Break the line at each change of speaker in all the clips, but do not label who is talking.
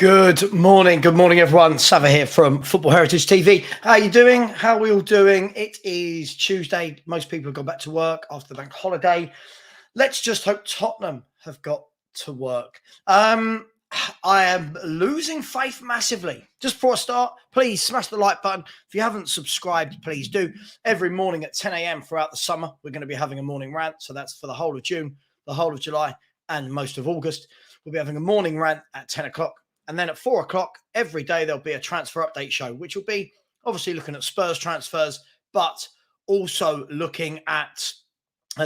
Good morning, everyone. Savva here from Football Heritage TV. How are you doing? How are we all doing? It is Tuesday. Most people have gone back to work after the bank holiday. Let's just hope Tottenham have got to work. I am losing faith massively. Just before I start, please smash the like button. If you haven't subscribed, please do. Every morning at 10 a.m. throughout the summer, we're going to be having a morning rant. So that's for the whole of June, the whole of July, and most of August. We'll be having a morning rant at 10 o'clock. And then at 4 o'clock, every day, there'll be a transfer update show, which will be obviously looking at Spurs transfers, but also looking at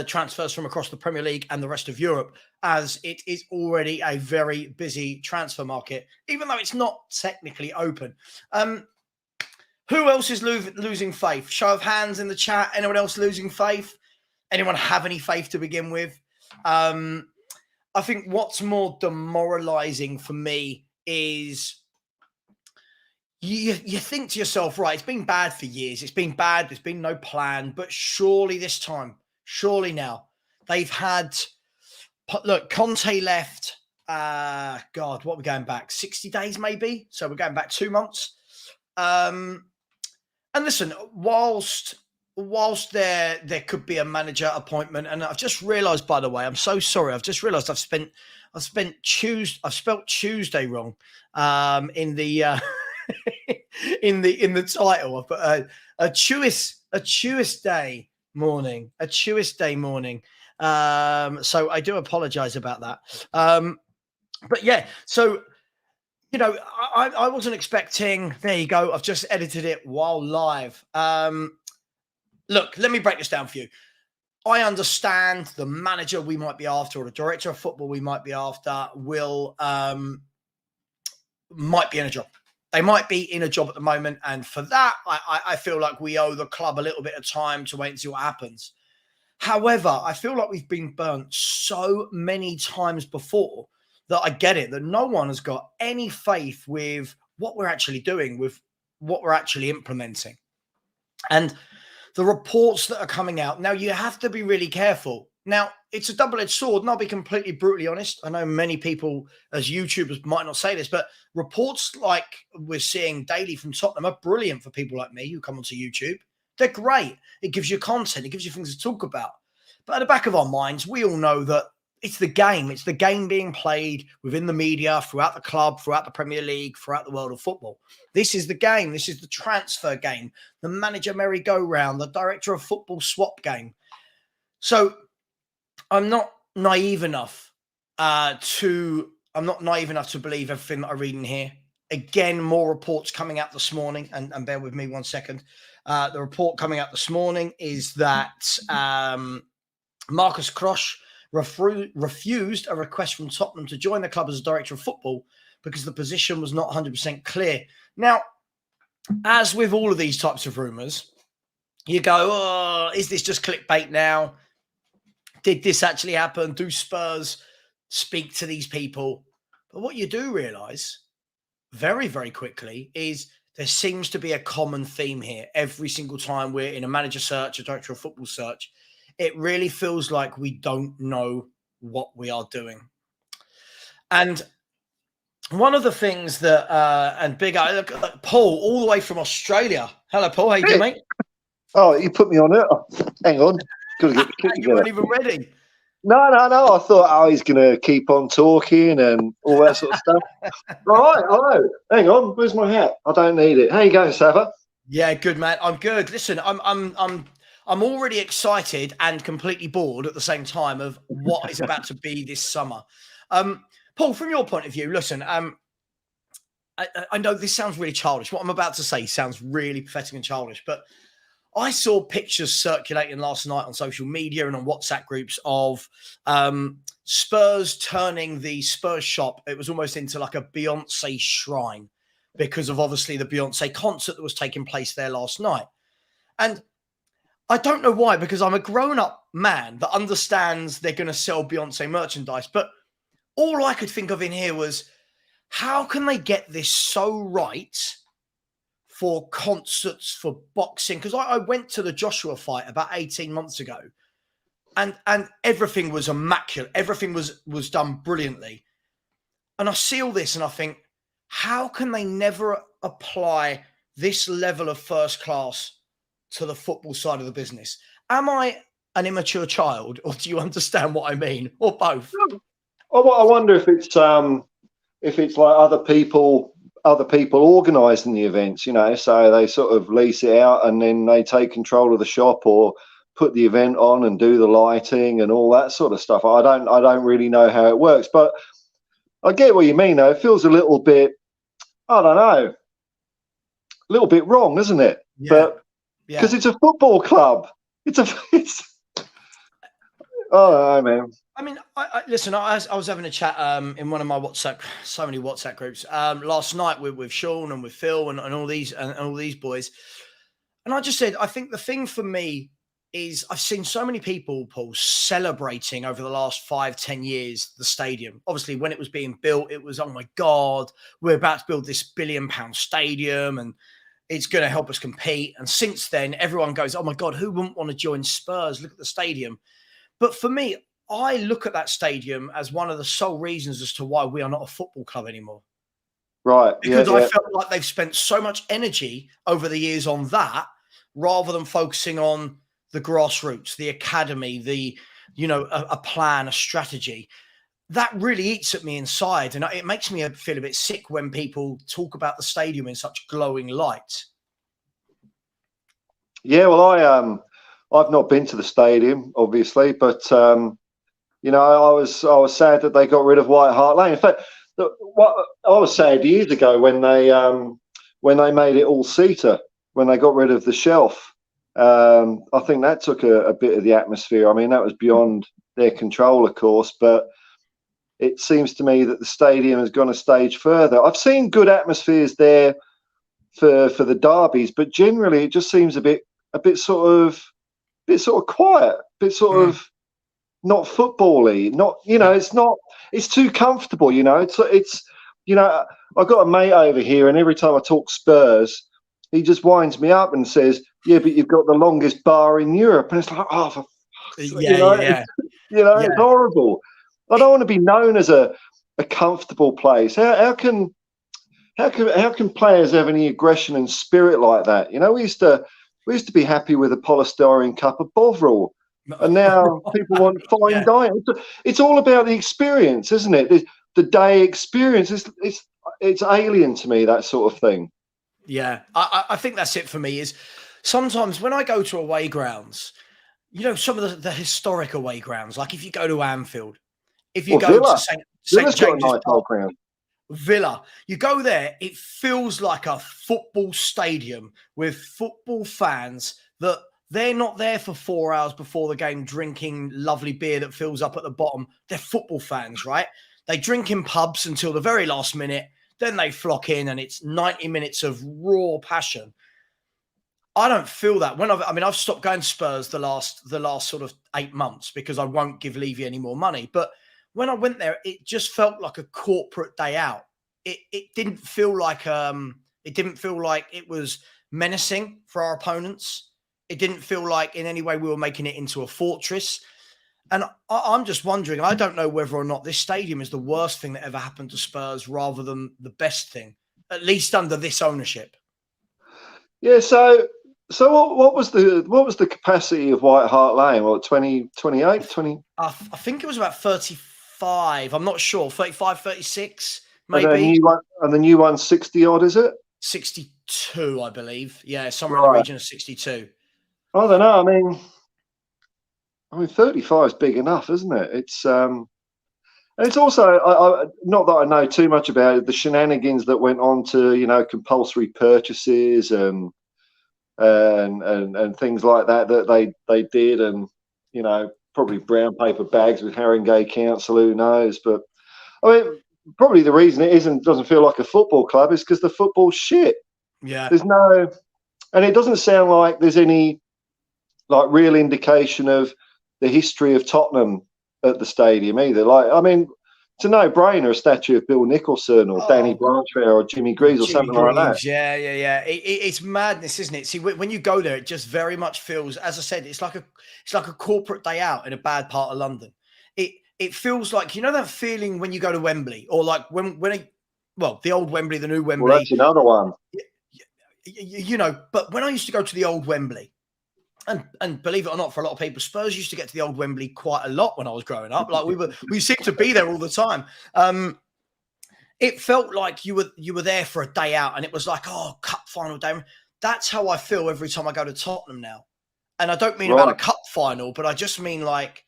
transfers from across the Premier League and the rest of Europe, as it is already a very busy transfer market, even though it's not technically open. Who else is losing faith? Show of hands in the chat. Anyone else losing faith? Anyone have any faith to begin with? I think what's more demoralizing for me is you think to yourself, right, it's been bad for years. It's been bad. There's been no plan. But surely this time, surely now, they've had, look, Conte left, God, what are we going back? 60 days maybe? So we're going back 2 months. And listen, whilst there could be a manager appointment, and I've just realised, by the way, I'm so sorry. I've just realised I've spelled Tuesday wrong in the in the title. I've put a Tuesday morning. So I do apologise about that. But yeah, so you know, I wasn't expecting. There you go. I've just edited it while live. Look, let me break this down for you. I understand the manager we might be after, or the director of football we might be after, might be in a job. They might be in a job at the moment, and for that, I feel like we owe the club a little bit of time to wait and see what happens. However, I feel like we've been burnt so many times before that I get it, that no one has got any faith with what we're actually doing, with what we're actually implementing. And the reports that are coming out now, you have to be really careful. Now, it's a double-edged sword, and I'll be completely brutally honest. I know many people as YouTubers might not say this, but reports like we're seeing daily from Tottenham are brilliant for people like me who come onto YouTube. They're great. It gives you content. It gives you things to talk about. But at the back of our minds, we all know that it's the game. It's the game being played within the media, throughout the club, throughout the Premier League, throughout the world of football. This is the game. This is the transfer game, the manager merry-go-round, the director of football swap game. So I'm not naive enough to believe everything that I read in here. Again, more reports coming out this morning, and bear with me 1 second. The report coming out this morning is that Marcus Krosh refused a request from Tottenham to join the club as a director of football because the position was not 100% clear. Now, as with all of these types of rumours, you go, oh, is this just clickbait now? Did this actually happen? Do Spurs speak to these people? But what you do realise very, very quickly is there seems to be a common theme here. Every single time we're in a manager search, a director of football search, it really feels like we don't know what we are doing. And one of the things that, and big, look at Paul, all the way from Australia. Hello, Paul. How you doing, mate?
Oh, you put me on it. Oh, hang on. Got to get the kit
You weren't even ready.
No. I thought he's going to keep on talking and all that sort of stuff. All right. Hang on. Where's my hat? I don't need it. How you going, Savva?
Yeah, good, man. I'm good. Listen, I'm already excited and completely bored at the same time of what is about to be this summer. Paul, from your point of view, listen, I know this sounds really childish. What I'm about to say sounds really pathetic and childish, but I saw pictures circulating last night on social media and on WhatsApp groups of Spurs turning the Spurs shop. It was almost into like a Beyonce shrine because of obviously the Beyonce concert that was taking place there last night. And I don't know why, because I'm a grown-up man that understands they're going to sell Beyonce merchandise. But all I could think of in here was, how can they get this so right for concerts, for boxing? Because I went to the Joshua fight about 18 months ago, and everything was immaculate. Everything was done brilliantly. And I see all this and I think, how can they never apply this level of first class to the football side of the business? Am I an immature child, or do you understand what I mean, or both?
I wonder if it's like other people organising the events, so they sort of lease it out and then they take control of the shop or put the event on and do the lighting and all that sort of stuff. I don't really know how it works, but I get what you mean though. It feels a little bit, I don't know, a little bit wrong, isn't it?
Yeah.
But because it's a football club. Oh man.
I mean, listen. I was having a chat in one of my so many WhatsApp groups last night with Sean and with Phil and all these boys, and I just said, I think the thing for me is I've seen so many people, Paul, celebrating over the last 5-10 years the stadium. Obviously, when it was being built, it was, oh my God, we're about to build this £1 billion stadium and it's going to help us compete. And since then, everyone goes, oh my God, who wouldn't want to join Spurs? Look at the stadium. But for me, I look at that stadium as one of the sole reasons as to why we are not a football club anymore.
Right.
Because I felt like they've spent so much energy over the years on that rather than focusing on the grassroots, the academy, a plan, a strategy. That really eats at me inside. And it makes me feel a bit sick when people talk about the stadium in such glowing light.
Yeah, well, I've not been to the stadium, obviously, but I was sad that they got rid of White Hart Lane. In fact, what I was sad years ago when they made it all seater, when they got rid of the shelf. I think that took a bit of the atmosphere. I mean, that was beyond their control, of course, but it seems to me that the stadium has gone a stage further. I've seen good atmospheres there for the derbies, but generally it just seems a bit sort of quiet, a bit sort of not football-y, it's too comfortable, it's I've got a mate over here and every time I talk Spurs, he just winds me up and says, yeah, but you've got the longest bar in Europe. And it's like, oh, it's horrible. I don't want to be known as a comfortable place. How can players have any aggression and spirit like that? We used to be happy with a polystyrene cup of Bovril. And now people want fine dining. It's all about the experience, isn't it? The day experience. It's alien to me, that sort of thing.
Yeah, I think that's it for me. Is sometimes when I go to away grounds, some of the historic away grounds, like if you go to Anfield, if you go
Villa.
to St James's Park, Villa, you go there, it feels like a football stadium with football fans that they're not there for 4 hours before the game drinking lovely beer that fills up at the bottom. They're football fans, right? They drink in pubs until the very last minute. Then they flock in and it's 90 minutes of raw passion. I don't feel that. I've stopped going to Spurs the last sort of 8 months because I won't give Levy any more money. But when I went there, it just felt like a corporate day out. It didn't feel like it was menacing for our opponents. It didn't feel like in any way we were making it into a fortress. And I'm just wondering, I don't know whether or not this stadium is the worst thing that ever happened to Spurs rather than the best thing, at least under this ownership.
Yeah, so what was the capacity of White Hart Lane? What, 28, 20?
I think it was about 35. I'm not sure. 35, 36, maybe.
And the new one's 60 odd, is it?
62, I believe. Yeah, somewhere in the region of 62.
I don't know. I mean, 35 is big enough, isn't it? It's and it's also not that I know too much about it. The shenanigans that went on to compulsory purchases and things like that they did, and probably brown paper bags with Haringey Council. Who knows? But I mean, probably the reason it doesn't feel like a football club is because the football's shit.
Yeah,
and it doesn't sound like there's any real indication of the history of Tottenham at the stadium either. It's a no-brainer, a statue of Bill Nicholson or Danny Blanchard or Jimmy Greaves or something like that.
Yeah. It's madness, isn't it? See, when you go there, it just very much feels, as I said, it's like a corporate day out in a bad part of London. It feels like, that feeling when you go to Wembley, or like when well, the old Wembley, the new
Well,
Wembley.
that's another one.
You know, but when I used to go to the old Wembley, and believe it or not, for a lot of people, Spurs used to get to the old Wembley quite a lot when I was growing up. Like we seemed to be there all the time. It felt like you were there for a day out, and it was like, oh, cup final day. That's how I feel every time I go to Tottenham now. And I don't mean about a cup final, but I just mean like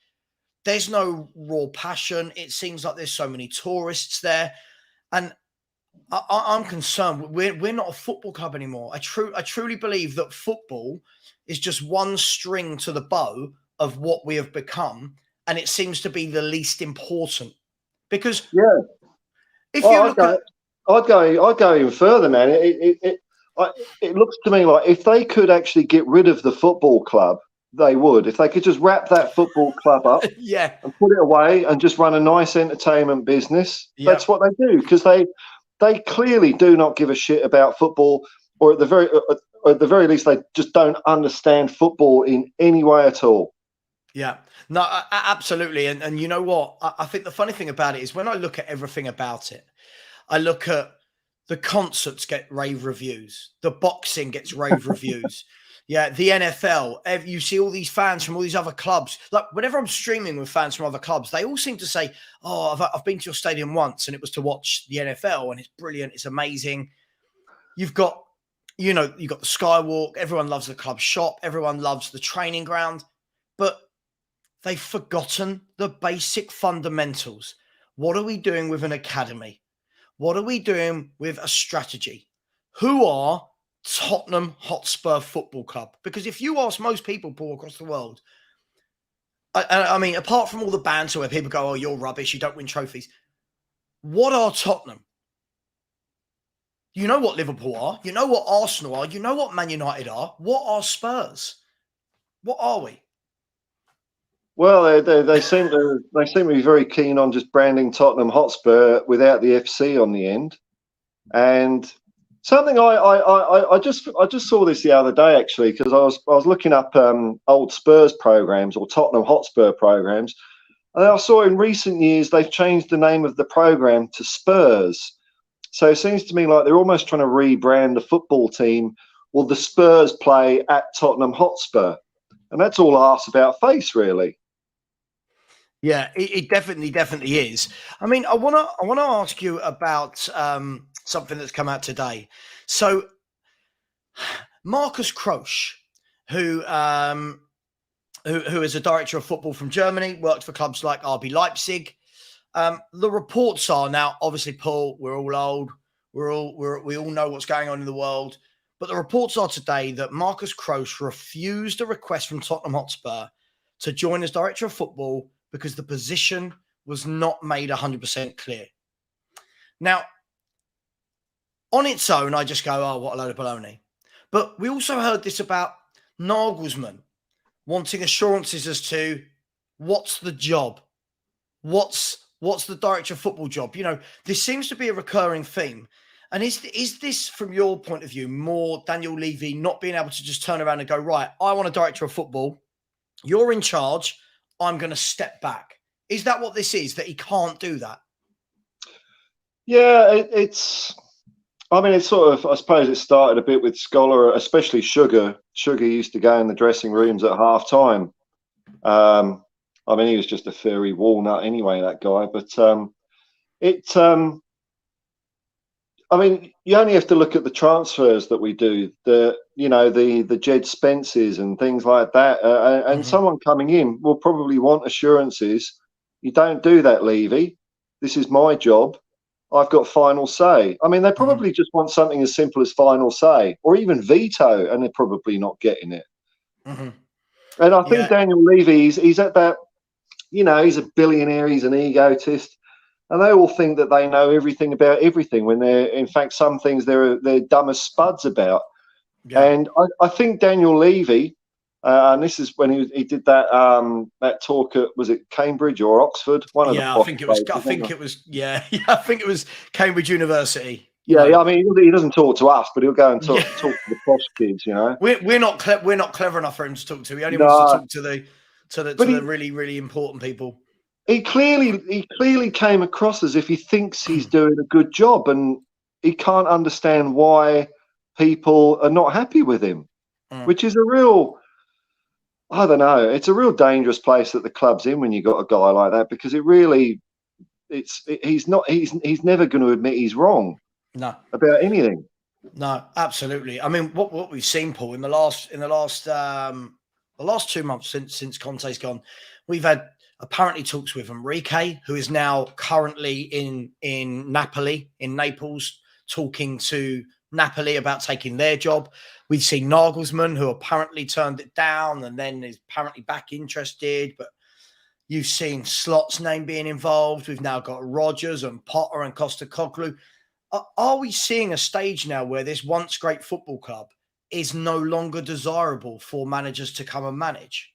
there's no raw passion. It seems like there's so many tourists there, and I'm concerned. We're not a football club anymore. I truly believe that football is just one string to the bow of what we have become, and it seems to be the least important. Because if you look at,
I'd go even further, man. It looks to me like if they could actually get rid of the football club, they would. If they could just wrap that football club up, and put it away, and just run a nice entertainment business, that's what they do, because they clearly do not give a shit about football, or at the very least, they just don't understand football in any way at all.
Yeah, no, absolutely. And you know what? I think the funny thing about it is when I look at everything about it, I look at the concerts get rave reviews, the boxing gets rave reviews. Yeah, the NFL, you see all these fans from all these other clubs. Like whenever I'm streaming with fans from other clubs, they all seem to say, oh, I've been to your stadium once and it was to watch the NFL and it's brilliant. It's amazing. You've got the Skywalk. Everyone loves the club shop. Everyone loves the training ground. But they've forgotten the basic fundamentals. What are we doing with an academy? What are we doing with a strategy? Who are Tottenham Hotspur Football Club? Because if you ask most people, Paul, across the world, I mean, apart from all the banter where people go, oh, you're rubbish, you don't win trophies. What are Tottenham? You know what Liverpool are. You know what Arsenal are. You know what Man United are. What are Spurs? What are we?
Well, they seem to be very keen on just branding Tottenham Hotspur without the FC on the end. And something I just saw this the other day, actually, because I was looking up old Spurs programs or Tottenham Hotspur programs, and I saw in recent years they've changed the name of the program to Spurs. So it seems to me like they're almost trying to rebrand the football team. Well, the Spurs play at Tottenham Hotspur, and that's all arse about face, really.
Yeah, it definitely is. I mean, I wanna ask you about something that's come out today. So, Marcus Krosch, who is a director of football from Germany, worked for clubs like RB Leipzig. The reports are now, obviously, Paul, we're all old. We all know what's going on in the world. But the reports are today that Marcus Krosch refused a request from Tottenham Hotspur to join as director of football because the position was not made 100% clear. Now, on its own, I just go, oh, what a load of baloney. But we also heard this about Nagelsmann wanting assurances as to what's the job, what's the director of football job. You know, this seems to be a recurring theme. And is this, from your point of view, more Daniel Levy not being able to just turn around and go, right, I want a director of football, you're in charge, I'm going to step back. Is that what this is, that he can't do that?
Yeah, it's sort of, I suppose it started a bit with Scholar, especially Sugar. Sugar used to go in the dressing rooms at half time. I mean, he was just a furry walnut anyway, that guy. But I mean, you only have to look at the transfers that we do, the Jed Spences and things like that. And someone coming in will probably want assurances. You don't do that, Levy. This is my job. I've got final say. I mean, they probably just want something as simple as final say, or even veto, and they're probably not getting it. And I think Daniel Levy, he's at that, he's a billionaire, he's an egotist. And they all think that they know everything about everything when they're, in fact, some things they're dumb as spuds about. Yeah. And I think Daniel Levy, and this is when he did that talk at, was it Cambridge or Oxford?
I think it was Cambridge University.
I mean, he doesn't talk to us, but he'll go and talk to the posh kids.
We're not clever enough for him to talk to. He only wants to talk to the really, really important people.
he clearly came across as if he thinks he's doing a good job, and he can't understand why people are not happy with him, which is a real, I don't know, it's a real dangerous place that the club's in when you got a guy like that, because he's never going to admit he's wrong about anything.
No, absolutely. I mean, what we've seen, Paul, in the last 2 months since Conte's gone, we've had apparently talks with Enrique, who is now currently in Napoli, in Naples, talking to Napoli about taking their job. We've seen Nagelsmann, who apparently turned it down and then is apparently back interested. But you've seen Slot's name being involved. We've now got Rodgers and Potter and Postecoglou. Are we seeing a stage now where this once great football club is no longer desirable for managers to come and manage?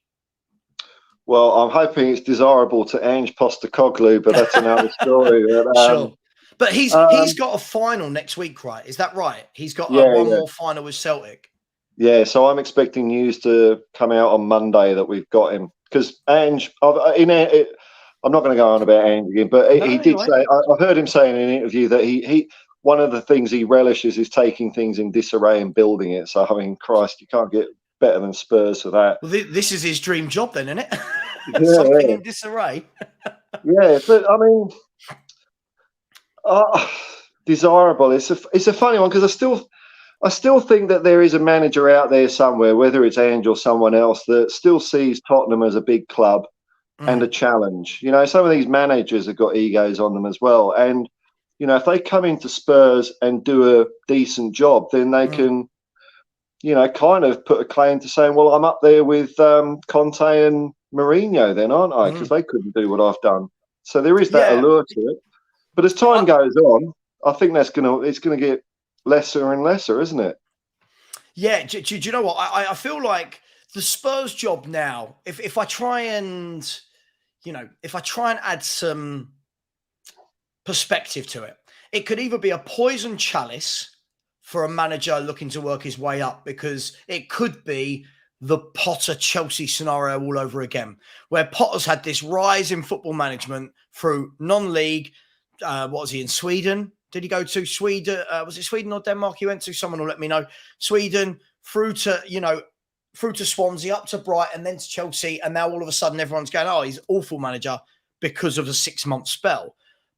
Well, I'm hoping it's desirable to Ange Postecoglou, but that's another story.
Sure. But he's got a final next week, right? Is that right? He's got one more final with Celtic.
Yeah, so I'm expecting news to come out on Monday that we've got him. Because Ange, I'm not going to go on about Ange again, but he did say, I've heard him say in an interview that he one of the things he relishes is taking things in disarray and building it. So, I mean, Christ, you can't get better than Spurs for that.
Well, this is his dream job then, isn't it? Something in disarray.
Yeah, but I mean, desirable. It's a funny one, because I still think that there is a manager out there somewhere, whether it's Ange or someone else, that still sees Tottenham as a big club and a challenge. You know, some of these managers have got egos on them as well. And, you know, if they come into Spurs and do a decent job, then they can, you know, kind of put a claim to saying, well, I'm up there with Conte and Mourinho then, aren't I? Because they couldn't do what I've done. So there is that allure to it. But as time goes on, I think it's going to get lesser and lesser, isn't it?
Yeah. Do you know what? I feel like the Spurs job now, if I try and add some perspective to it, it could either be a poison chalice for a manager looking to work his way up, because it could be the Potter Chelsea scenario all over again, where Potter's had this rise in football management through non-league. What was he in Sweden? Did he go to Sweden? Was it Sweden or Denmark he went to? Someone will let me know. Sweden, through to Swansea, up to Brighton, then to Chelsea. And now all of a sudden everyone's going, oh, he's an awful manager because of a 6-month spell.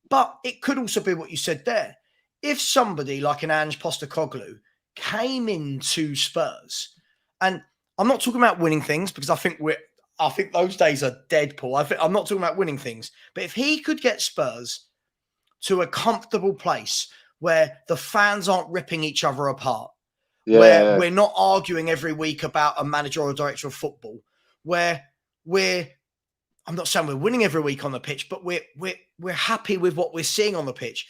But it could also be what you said there. If somebody like an Ange Postecoglou came into Spurs, and I'm not talking about winning things, because I think those days are dead, Paul. I'm not talking about winning things. But if he could get Spurs to a comfortable place where the fans aren't ripping each other apart, where we're not arguing every week about a manager or a director of football, where I'm not saying we're winning every week on the pitch, but we're happy with what we're seeing on the pitch.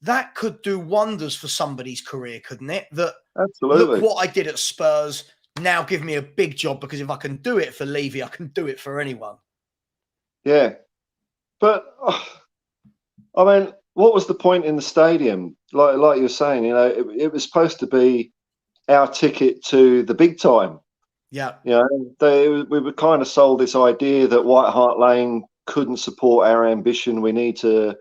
That could do wonders for somebody's career, couldn't it? That,
absolutely,
look what I did at Spurs, now give me a big job, because if I can do it for Levy, I can do it for anyone.
Yeah. But I mean, what was the point in the stadium? Like you were saying, you know, it was supposed to be our ticket to the big time.
Yeah.
You know, we were kind of sold this idea that White Hart Lane couldn't support our ambition. We need to,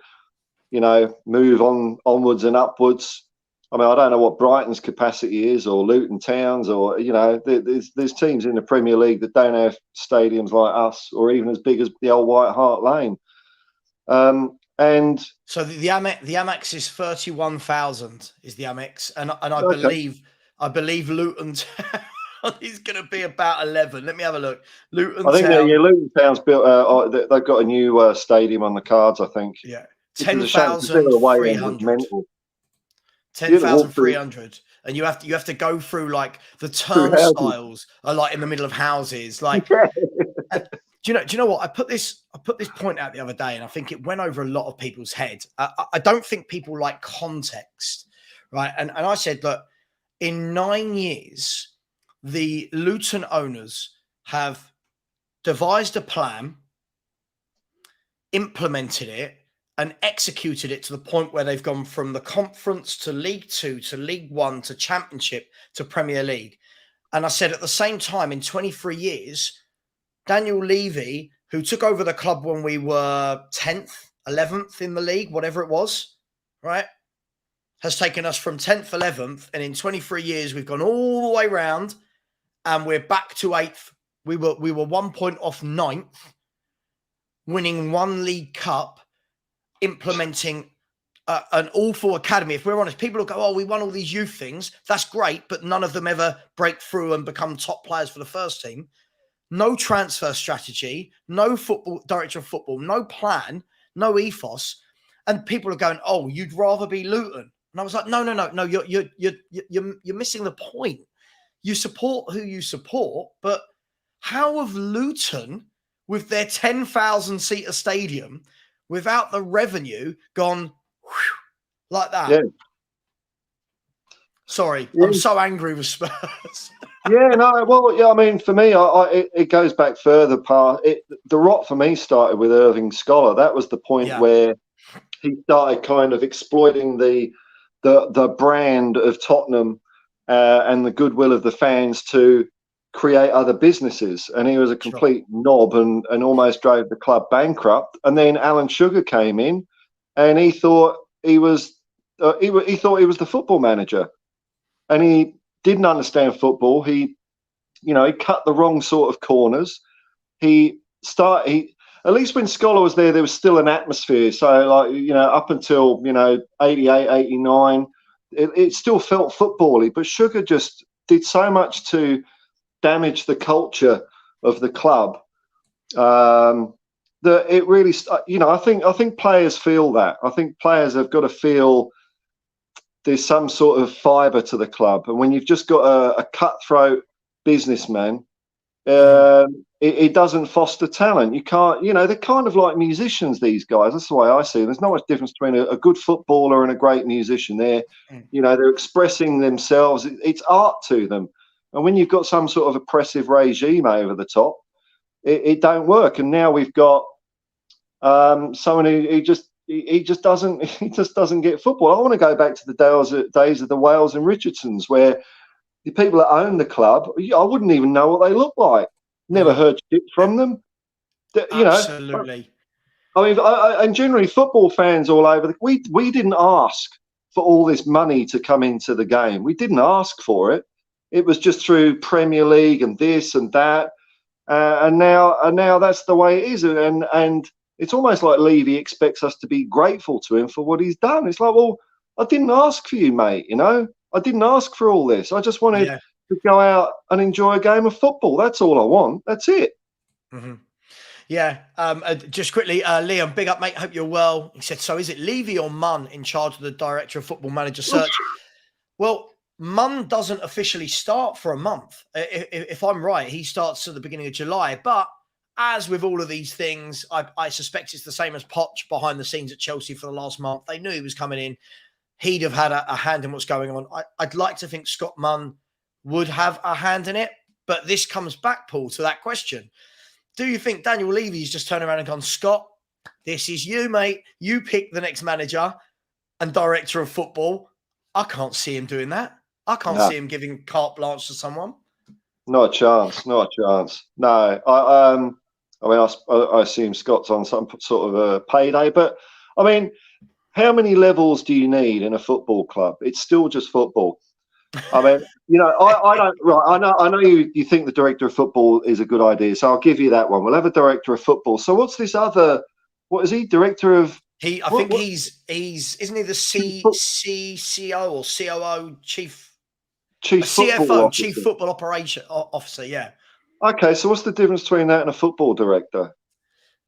you know, move onwards and upwards. I mean, I don't know what Brighton's capacity is, or Luton Town's, or, you know, there's teams in the Premier League that don't have stadiums like us, or even as big as the old White Hart Lane. And
so the Amex is 31,000 is the Amex, and I believe Luton Town is going to be about 11. Let me have a look. Luton
Town's built. They've got a new stadium on the cards, I think.
Yeah,
10,300.
10,300, and you have to go through like the turnstiles are like in the middle of houses, like. Do you know what? I put this point out the other day, and I think it went over a lot of people's heads. I don't think people like context, right? And I said, look, in 9 years, the Luton owners have devised a plan, implemented it, and executed it to the point where they've gone from the Conference to League 2 to League 1 to Championship to Premier League. And I said at the same time, in 23 years, Daniel Levy who took over the club when we were 10th, 11th in the league, whatever it was, right, has taken us from 10th, 11th, and in 23 years, we've gone all the way round, and we're back to 8th. We were 1 point off 9th, winning 1 League Cup, implementing an awful academy. If we're honest, people will go, oh, we won all these youth things. That's great, but none of them ever break through and become top players for the first team. No transfer strategy, no football director of football, no plan, no ethos. And people are going, oh, you'd rather be Luton. And I was like, no, you're missing the point. You support who you support, but how have Luton, with their 10,000-seater stadium, without the revenue, gone like that?
Yeah.
Sorry, yeah. I'm so angry with Spurs.
Yeah, no, well, yeah, I mean, for me, it goes back further past. The rot for me started with Irving Scholar. That was the point where he started kind of exploiting the brand of Tottenham and the goodwill of the fans to create other businesses. And he was a complete knob and almost drove the club bankrupt. And then Alan Sugar came in, and he thought he was the football manager, and he didn't understand football. He cut the wrong sort of corners. At least when Scholar was there was still an atmosphere. So, like, up until, 88, 89, it still felt football-y. But Sugar just did so much to damage the culture of the club that it really, I think players feel that. I think players have got to feel there's some sort of fibre to the club. And when you've just got a cutthroat businessman, it doesn't foster talent. You can't, they're kind of like musicians, these guys. That's the way I see them. There's not much difference between a good footballer and a great musician. They're expressing themselves. It's art to them. And when you've got some sort of oppressive regime over the top, it don't work. And now we've got someone who just doesn't get football. I want to go back to the days of the Wales and Richardsons, where the people that own the club, I wouldn't even know what they look like. Never heard shit from them.
Absolutely.
I mean, and generally football fans all over. We didn't ask for all this money to come into the game. We didn't ask for it. It was just through Premier League and this and that, and now that's the way it is. And it's almost like Levy expects us to be grateful to him for what he's done. It's like, well, I didn't ask for you, mate. I didn't ask for all this. I just wanted to go out and enjoy a game of football. That's all I want. That's it.
Mm-hmm. Yeah. Just quickly, Liam, big up, mate. Hope you're well. He said, so is it Levy or Munn in charge of the director of football manager search? Well, Munn doesn't officially start for a month. If I'm right, he starts at the beginning of July. But as with all of these things, I suspect it's the same as Poch behind the scenes at Chelsea for the last month. They knew he was coming in. He'd have had a hand in what's going on. I'd like to think Scott Munn would have a hand in it. But this comes back, Paul, to that question. Do you think Daniel Levy's just turned around and gone, Scott, this is you, mate. You pick the next manager and director of football. I can't see him doing that. I can't see him giving carte blanche to someone.
Not a chance. Not a chance. No. I assume Scott's on some sort of a payday. But, I mean, how many levels do you need in a football club? It's still just football. I mean, I don't. Right, I know you think the director of football is a good idea, so I'll give you that one. We'll have a director of football. So what's this other? What is he? Director of?
I think he's isn't he the CCO or COO chief CFO, Chief Football Operation Officer? Yeah.
Okay, so what's the difference between that and a football director?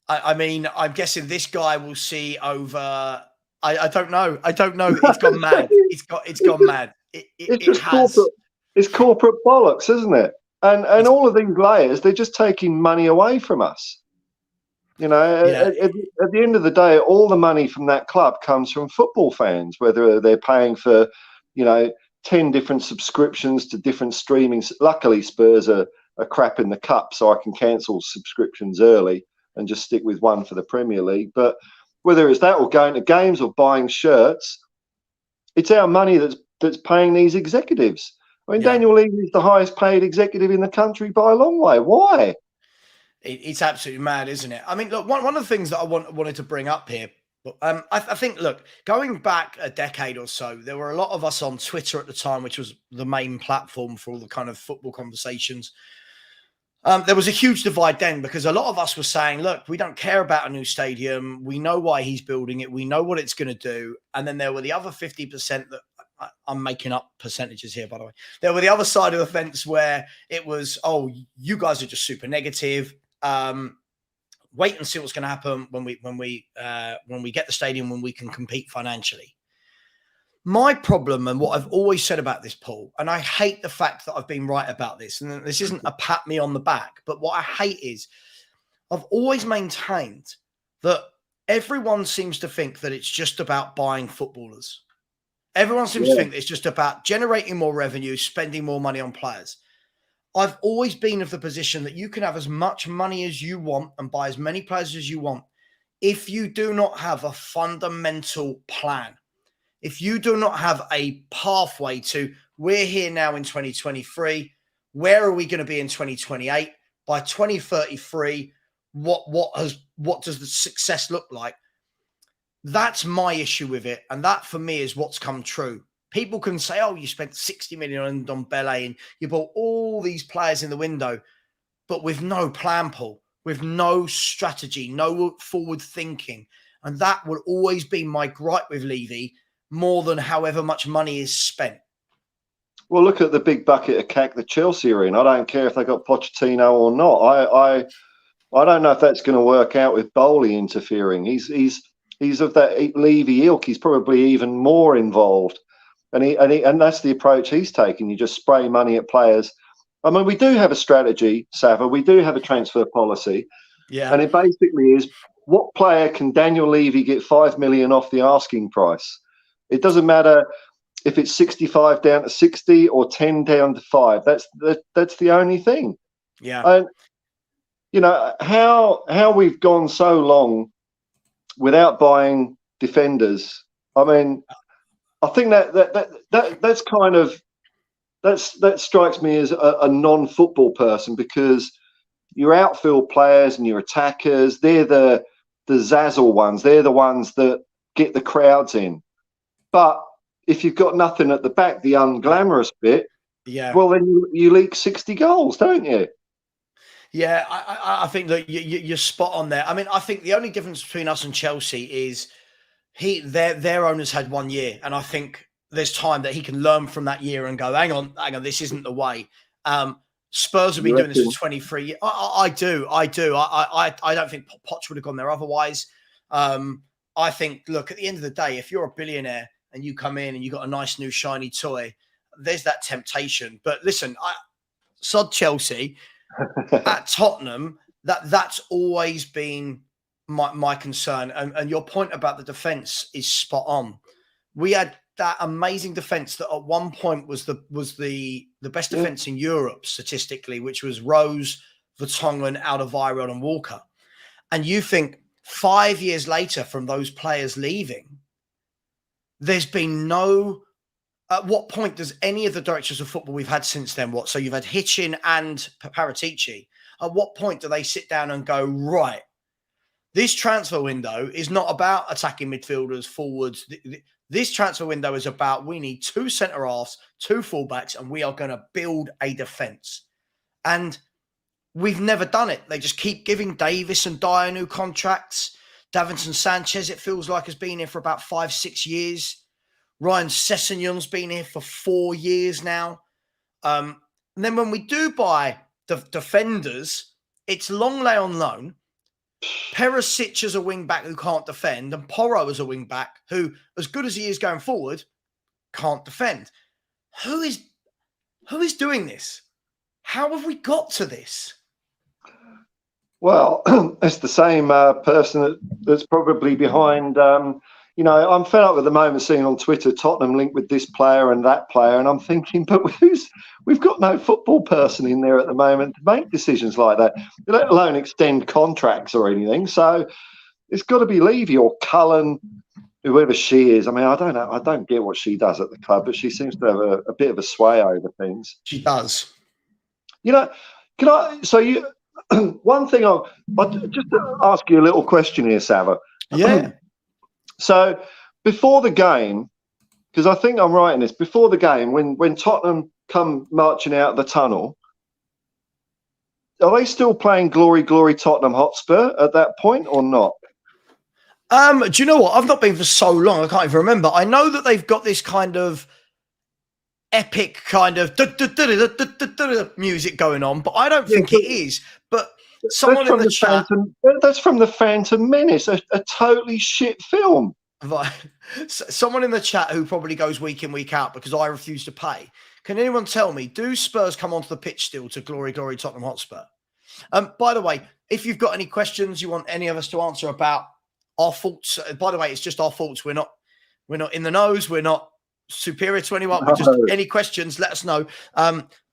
I mean, I'm guessing this guy will see over. I don't know. It's gone mad. It's gone mad.
It's just corporate. It's corporate bollocks, isn't it? And all of these layers, they're just taking money away from us. At the end of the day, all the money from that club comes from football fans, whether they're paying for, 10 different subscriptions to different streaming. Luckily, Spurs are crap in the cup, so I can cancel subscriptions early and just stick with one for the Premier League. But whether it's that or going to games or buying shirts, it's our money that's paying these executives. I mean, Daniel Levy is the highest paid executive in the country by a long way. Why?
It's absolutely mad, isn't it? I mean, look, one of the things that I wanted to bring up here, I think, look, going back a decade or so, there were a lot of us on Twitter at the time, which was the main platform for all the kind of football conversations. There was a huge divide then because a lot of us were saying, look, we don't care about a new stadium. We know why he's building it. We know what it's going to do. And then there were the other 50% that I'm making up percentages here, by the way. There were the other side of the fence where it was, oh, you guys are just super negative. Wait and see what's going to happen when we get the stadium, when we can compete financially. My problem, and what I've always said about this, Paul, and I hate the fact that I've been right about this, and this isn't a pat me on the back, but what I hate is I've always maintained that everyone seems to think that it's just about buying footballers. Everyone seems to think that it's just about generating more revenue, spending more money on players. I've always been of the position that you can have as much money as you want and buy as many players as you want if you do not have a fundamental plan. If you do not have a pathway to, we're here now in 2023, where are we going to be in 2028? By 2033, what does the success look like? That's my issue with it. And that for me is what's come true. People can say, oh, you spent 60 million on Belay and you bought all these players in the window, but with no plan, Paul, with no strategy, no forward thinking. And that will always be my gripe with Levy, more than however much money is spent.
Well, look at the big bucket of cack that Chelsea are in. I don't care if they got Pochettino or not. I don't know if that's going to work out with Bowley interfering. He's of that Levy ilk. He's probably even more involved, and that's the approach he's taking. You just spray money at players. I mean, we do have a strategy, Savva. We do have a transfer policy, and it basically is: what player can Daniel Levy get 5 million off the asking price? It doesn't matter if it's 65 down to 60 or 10 down to 5. That's the only thing.
Yeah.
And you know how we've gone so long without buying defenders. I mean, I think that's kind of that strikes me as a non-football person, because your outfield players and your attackers, they're the zazzle ones. They're the ones that get the crowds in. But if you've got nothing at the back, the unglamorous bit, well, then you leak 60 goals, don't you?
Yeah, I think that you're spot on there. I mean, I think the only difference between us and Chelsea is their owners had 1 year, and I think there's time that he can learn from that year and go, hang on, this isn't the way. Spurs have been doing this for 23 years. I do. I don't think Poch would have gone there otherwise. I think, look, at the end of the day, if you're a billionaire and you come in and you got a nice new shiny toy, there's that temptation. But listen, sod Chelsea. At Tottenham, that's always been my concern. And your point about the defence is spot on. We had that amazing defence that at one point was the best defence in Europe statistically, which was Rose, Vertonghen, Alderweireld and Walker. And you think 5 years later from those players leaving, there's been no... At what point does any of the directors of football we've had since then, so you've had Hitchin and Paratici, at what point do they sit down and go, right, this transfer window is not about attacking midfielders, forwards. This transfer window is about, we need 2 centre-halves, 2 fullbacks, and we are going to build a defence. And we've never done it. They just keep giving Davis and Dyer new contracts. Davinson Sanchez, it feels like, has been here for about 5-6 years. Ryan Sessegnon's been here for 4 years now. And then when we do buy the defenders, it's Longley on loan, Perisic as a wing-back who can't defend, and Porro as a wing-back who, as good as he is going forward, can't defend. Who is doing this? How have we got to this?
Well, it's the same person that's probably behind... I'm fed up at the moment seeing on Twitter Tottenham linked with this player and that player, and I'm thinking, but we've got no football person in there at the moment to make decisions like that, let alone extend contracts or anything. So it's got to be Levy or Cullen, whoever she is. I mean, I don't know. I don't get what she does at the club, but she seems to have a bit of a sway over things.
She does.
Can I? So one thing I'll just ask you a little question here, Savva.
Yeah.
So before the game, because I think I'm right in this, before the game, when Tottenham come marching out of the tunnel, are they still playing Glory, Glory Tottenham Hotspur at that point or not?
Do you know what? I've not been for so long, I can't even remember. I know that they've got this kind of epic kind of music going on, but I don't think it is. But someone in the chat,
that's from the Phantom Menace, a totally shit film.
right? Someone in the chat who probably goes week in, week out because I refuse to pay. Can anyone tell me, do Spurs come onto the pitch still to Glory, Glory Tottenham Hotspur? By the way, if you've got any questions you want any of us to answer about our faults, by the way, it's just our faults. We're not in the nose. We're not superior to anyone. But just any questions, let us know.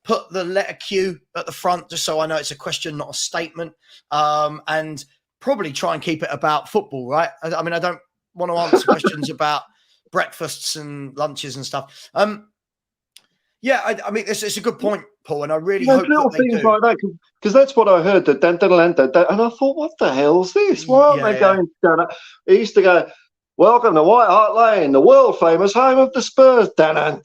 Put the letter Q at the front just so I know it's a question, not a statement. And probably try and keep it about football, right? I mean, I don't want to answer questions about breakfasts and lunches and stuff. Yeah, I mean, it's a good point, Paul, and I really hope
little
that they
things
do.
like that, because that's what I heard. And I thought, what the hell's this? Why aren't they going? He used to go, "Welcome to White Hart Lane, the world famous home of the Spurs." And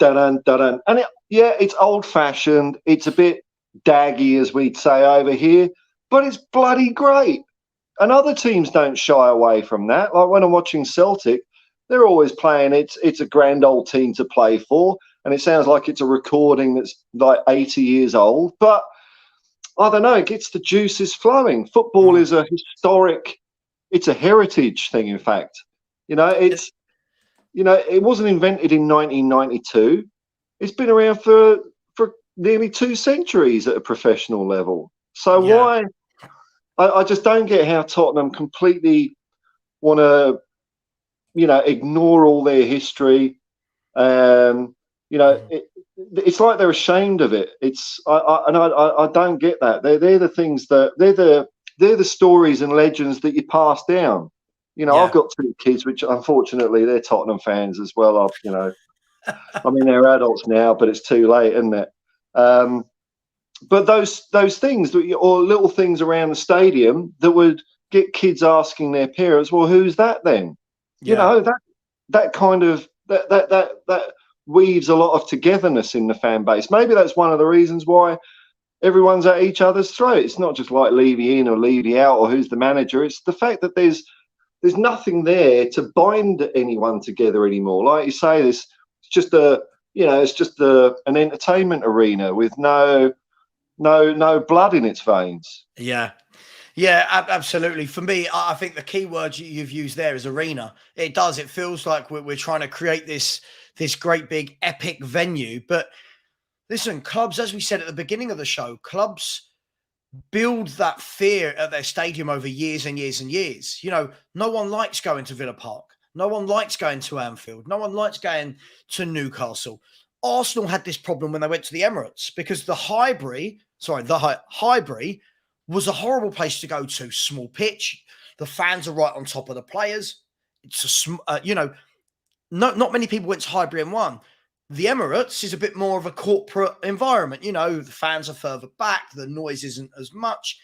it's old fashioned. It's a bit daggy, as we'd say over here, but it's bloody great. And other teams don't shy away from that. Like when I'm watching Celtic, they're always playing. It's a grand old team to play for. And it sounds like it's a recording that's like 80 years old. But I don't know, it gets the juices flowing. Football is a historic, it's a heritage thing, in fact. It wasn't invented in 1992. It's been around for nearly 2 centuries at a professional level. So why? I just don't get how Tottenham completely want to, ignore all their history. It's like they're ashamed of it. I don't get that. They're the things that they're the stories and legends that you pass down. I've got 2 kids, which unfortunately they're Tottenham fans as well. I mean they're adults now, but it's too late, isn't it? But those things or little things around the stadium that would get kids asking their parents, well, who's that then? That kind of that weaves a lot of togetherness in the fan base. Maybe that's one of the reasons why everyone's at each other's throat. It's not just like Levy in or Levy out or who's the manager. It's the fact that there's nothing there to bind anyone together anymore. Like you say, it's just an entertainment arena with no blood in its veins.
Yeah, absolutely. For me, I think the key word you've used there is arena. It does. It feels like we're trying to create this great big epic venue. But listen, clubs, as we said at the beginning of the show, clubs build that fear at their stadium over years and years and years. No one likes going to Villa Park. No one likes going to Anfield. No one likes going to Newcastle. Arsenal had this problem when they went to the Emirates because the Highbury was a horrible place to go to. Small pitch. The fans are right on top of the players. It's not many people went to Highbury and won. The Emirates is a bit more of a corporate environment. The fans are further back. The noise isn't as much.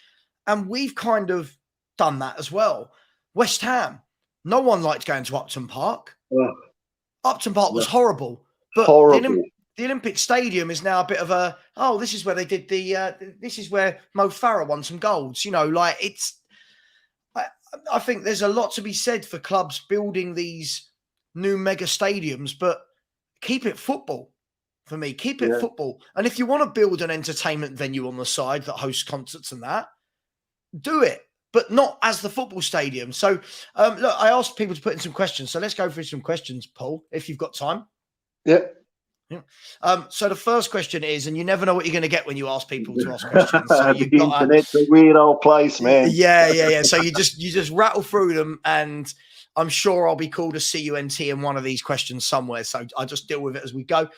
And we've kind of done that as well. West Ham, no one liked going to Upton Park. Upton Park was horrible. But
horrible.
The Olympic Stadium is now a bit of this is where they did this is where Mo Farah won some golds. I think there's a lot to be said for clubs building these new mega stadiums, but keep it football. For me, keep it football. And if you want to build an entertainment venue on the side that hosts concerts and that, do it, but not as the football stadium. So, look, I asked people to put in some questions. So let's go through some questions, Paul, if you've got time.
Yeah.
So the first question is, and you never know what you're going to get when you ask people to ask questions. So
the internet's a weird old place, man.
Yeah. So you just rattle through them, and I'm sure I'll be called a CUNT in one of these questions somewhere. So I'll just deal with it as we go.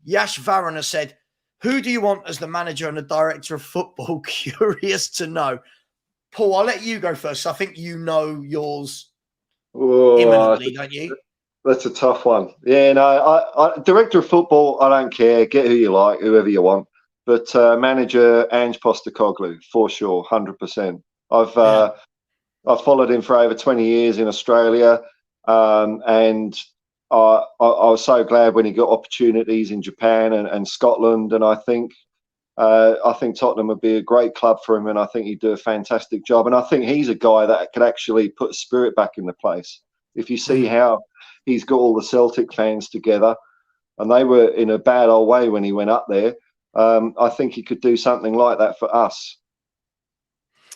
Yash Varana said, "Who do you want as the manager and the director of football?" Curious to know. Paul, I'll let you go first. I think you know yours imminently, don't you?
That's a tough one. Yeah, no, I director of football, I don't care. Get who you like, whoever you want. but manager Ange Postecoglou for sure, 100%. I've followed him for over 20 years in Australia, and I was so glad when he got opportunities in Japan and Scotland, and I think Tottenham would be a great club for him, and I think he'd do a fantastic job. And I think he's a guy that could actually put spirit back in the place. If you see how he's got all the Celtic fans together, and they were in a bad old way when he went up there, I think he could do something like that for us.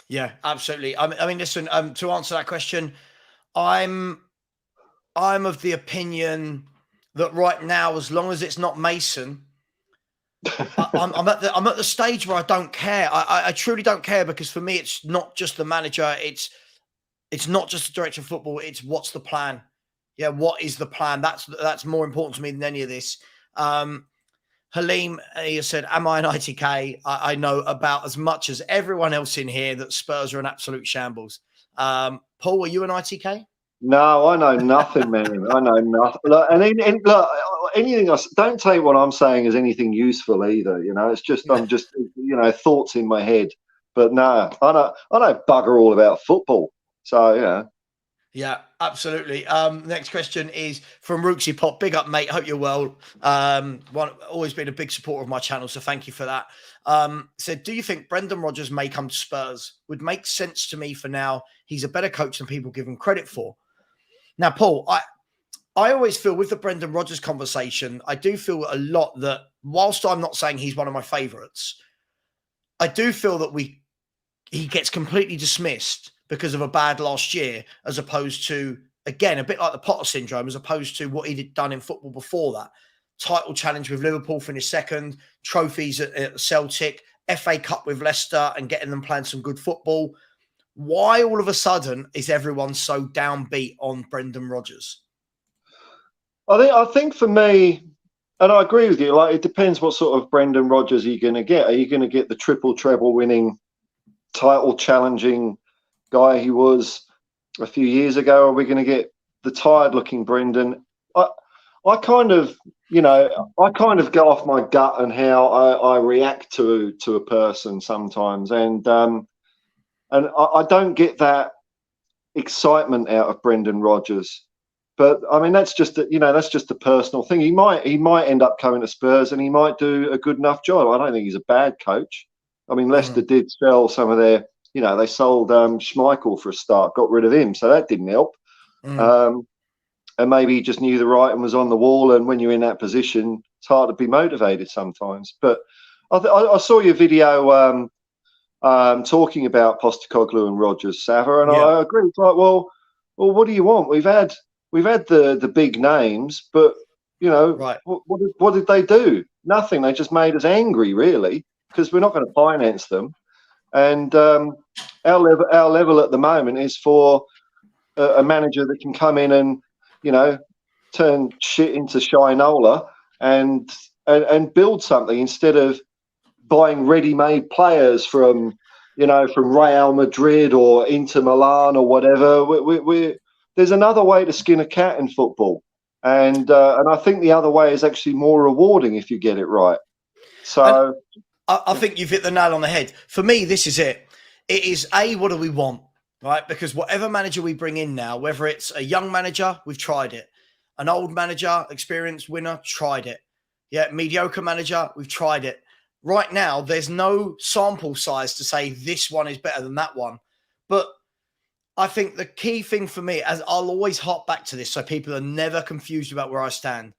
Yeah, absolutely. I mean, listen, to answer that question, I'm of the opinion that right now, as long as it's not Mason, I'm at the stage where I don't care. I truly don't care, because for me, it's not just the manager. It's not just the director of football. It's what's the plan. Yeah, what is the plan? That's more important to me than any of this. Halim, he has said, am I an ITK? I know about as much as everyone else in here that Spurs are an absolute shambles. Paul, are you an ITK?
No, I know nothing, man. I know nothing. Look, look, anything else, don't take what I'm saying as anything useful either. It's just I'm just thoughts in my head. But no, I know bugger all about football. So
Yeah, absolutely. Next question is from Rooksy Pop. Big up, mate. Hope you're well. Always been a big supporter of my channel, so thank you for that. Said, do you think Brendan Rodgers may come to Spurs? Would make sense to me for now. He's a better coach than people give him credit for. Now, Paul, I always feel with the Brendan Rodgers conversation, I do feel a lot that whilst I'm not saying he's one of my favourites, I do feel that he gets completely dismissed because of a bad last year, as opposed to, again, a bit like the Potter syndrome, as opposed to what he'd done in football before that. Title challenge with Liverpool, finished second, trophies at Celtic, FA Cup with Leicester, and getting them playing some good football. Why all of a sudden is everyone so downbeat on Brendan Rodgers?
I think for me, and I agree with you, like it depends what sort of Brendan Rodgers are you going to get. Are you going to get the triple treble winning, title challenging guy he was a few years ago? Or are we going to get the tired looking Brendan? I kind of go off my gut and how I react to a person sometimes, and I don't get that excitement out of Brendan Rodgers. But I mean, that's just a personal thing. He might end up coming to Spurs and he might do a good enough job. I don't think he's a bad coach. I mean, Leicester did sell some of their, they sold Schmeichel for a start, got rid of him, so that didn't help. And maybe he just knew the writing was on the wall. And when you're in that position, it's hard to be motivated sometimes. But I saw your video talking about Postecoglou and Rodgers, Savva, and I agree. It's like, well, what do you want? We've had the big names, but what did they do? Nothing. They just made us angry, really, because we're not going to finance them. And our level at the moment is for a manager that can come in and turn shit into shinola and build something instead of buying ready-made players from Real Madrid or Inter Milan or whatever. There's another way to skin a cat in football, and I think the other way is actually more rewarding if you get it right. So
I think you've hit the nail on the head. For me, this is it. It is what do we want, right? Because whatever manager we bring in now, whether it's a young manager, we've tried it. An old manager, experienced winner, tried it. Yeah, mediocre manager, we've tried it. Right now, there's no sample size to say this one is better than that one. But I think the key thing for me, as I'll always harp back to this so people are never confused about where I stand,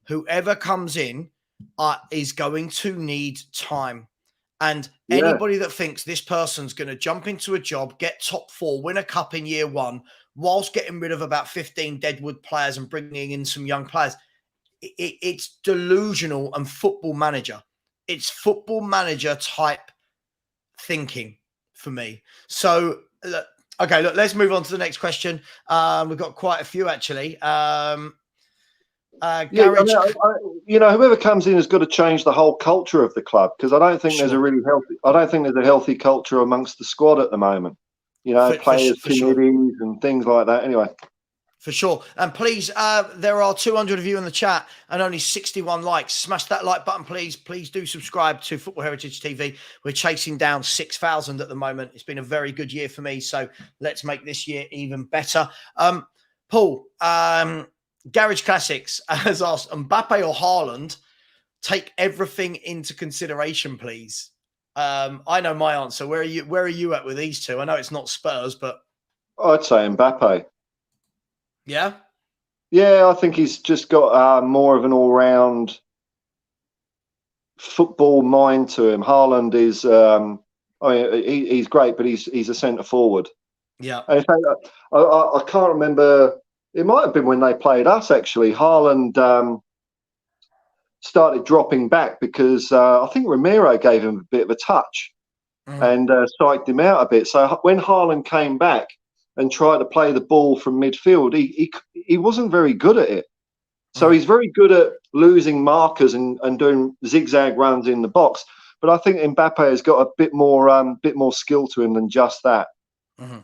whoever comes in is going to need time. And anybody that thinks this person's going to jump into a job, get top 4, win a cup in year 1, whilst getting rid of about 15 deadwood players and bringing in some young players, it's delusional and football manager. It's football manager type thinking for me. So, okay, look, let's move on to the next question. We've got quite a few, actually.
Whoever comes in has got to change the whole culture of the club, because I don't think there's a healthy culture amongst the squad at the moment. Players committees and things like that. Anyway,
For sure. And please, there are 200 of you in the chat and only 61 likes. Smash that like button, please. Please do subscribe to Football Heritage TV. We're chasing down 6,000 at the moment. It's been a very good year for me. So let's make this year even better. Paul, Garage Classics has asked, Mbappe or Haaland? Take everything into consideration, please. I know my answer. Where are you at with these two? I know it's not Spurs, but
I'd say Mbappe.
Yeah?
Yeah, I think he's just got more of an all-round football mind to him. Haaland is, he's great, but he's a centre forward.
Yeah.
And in fact, I can't remember. It might have been when they played us, actually. Haaland started dropping back because I think Ramiro gave him a bit of a touch and psyched him out a bit. So when Haaland came back and tried to play the ball from midfield, he wasn't very good at it. So he's very good at losing markers and doing zigzag runs in the box. But I think Mbappe has got a bit more skill to him than just that.
Mm-hmm.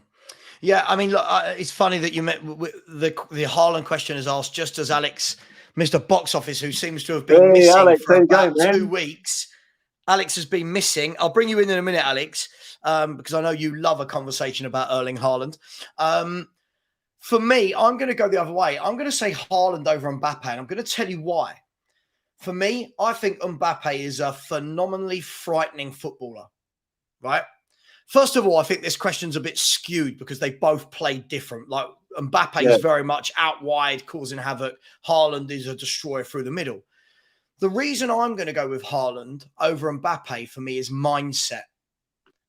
Yeah, I mean, look, it's funny that you met the Haaland question is asked just as Alex, Mr. Box Office, who seems to have been missing
Alex,
for about 2 weeks. Alex has been missing. I'll bring you in a minute, Alex, because I know you love a conversation about Erling Haaland. For me, I'm going to go the other way. I'm going to say Haaland over Mbappe, and I'm going to tell you why. For me, I think Mbappe is a phenomenally frightening footballer, right? First of all, I think this question's a bit skewed because they both play different. Like Mbappe is very much out wide, causing havoc. Haaland is a destroyer through the middle. The reason I'm going to go with Haaland over Mbappe for me is mindset.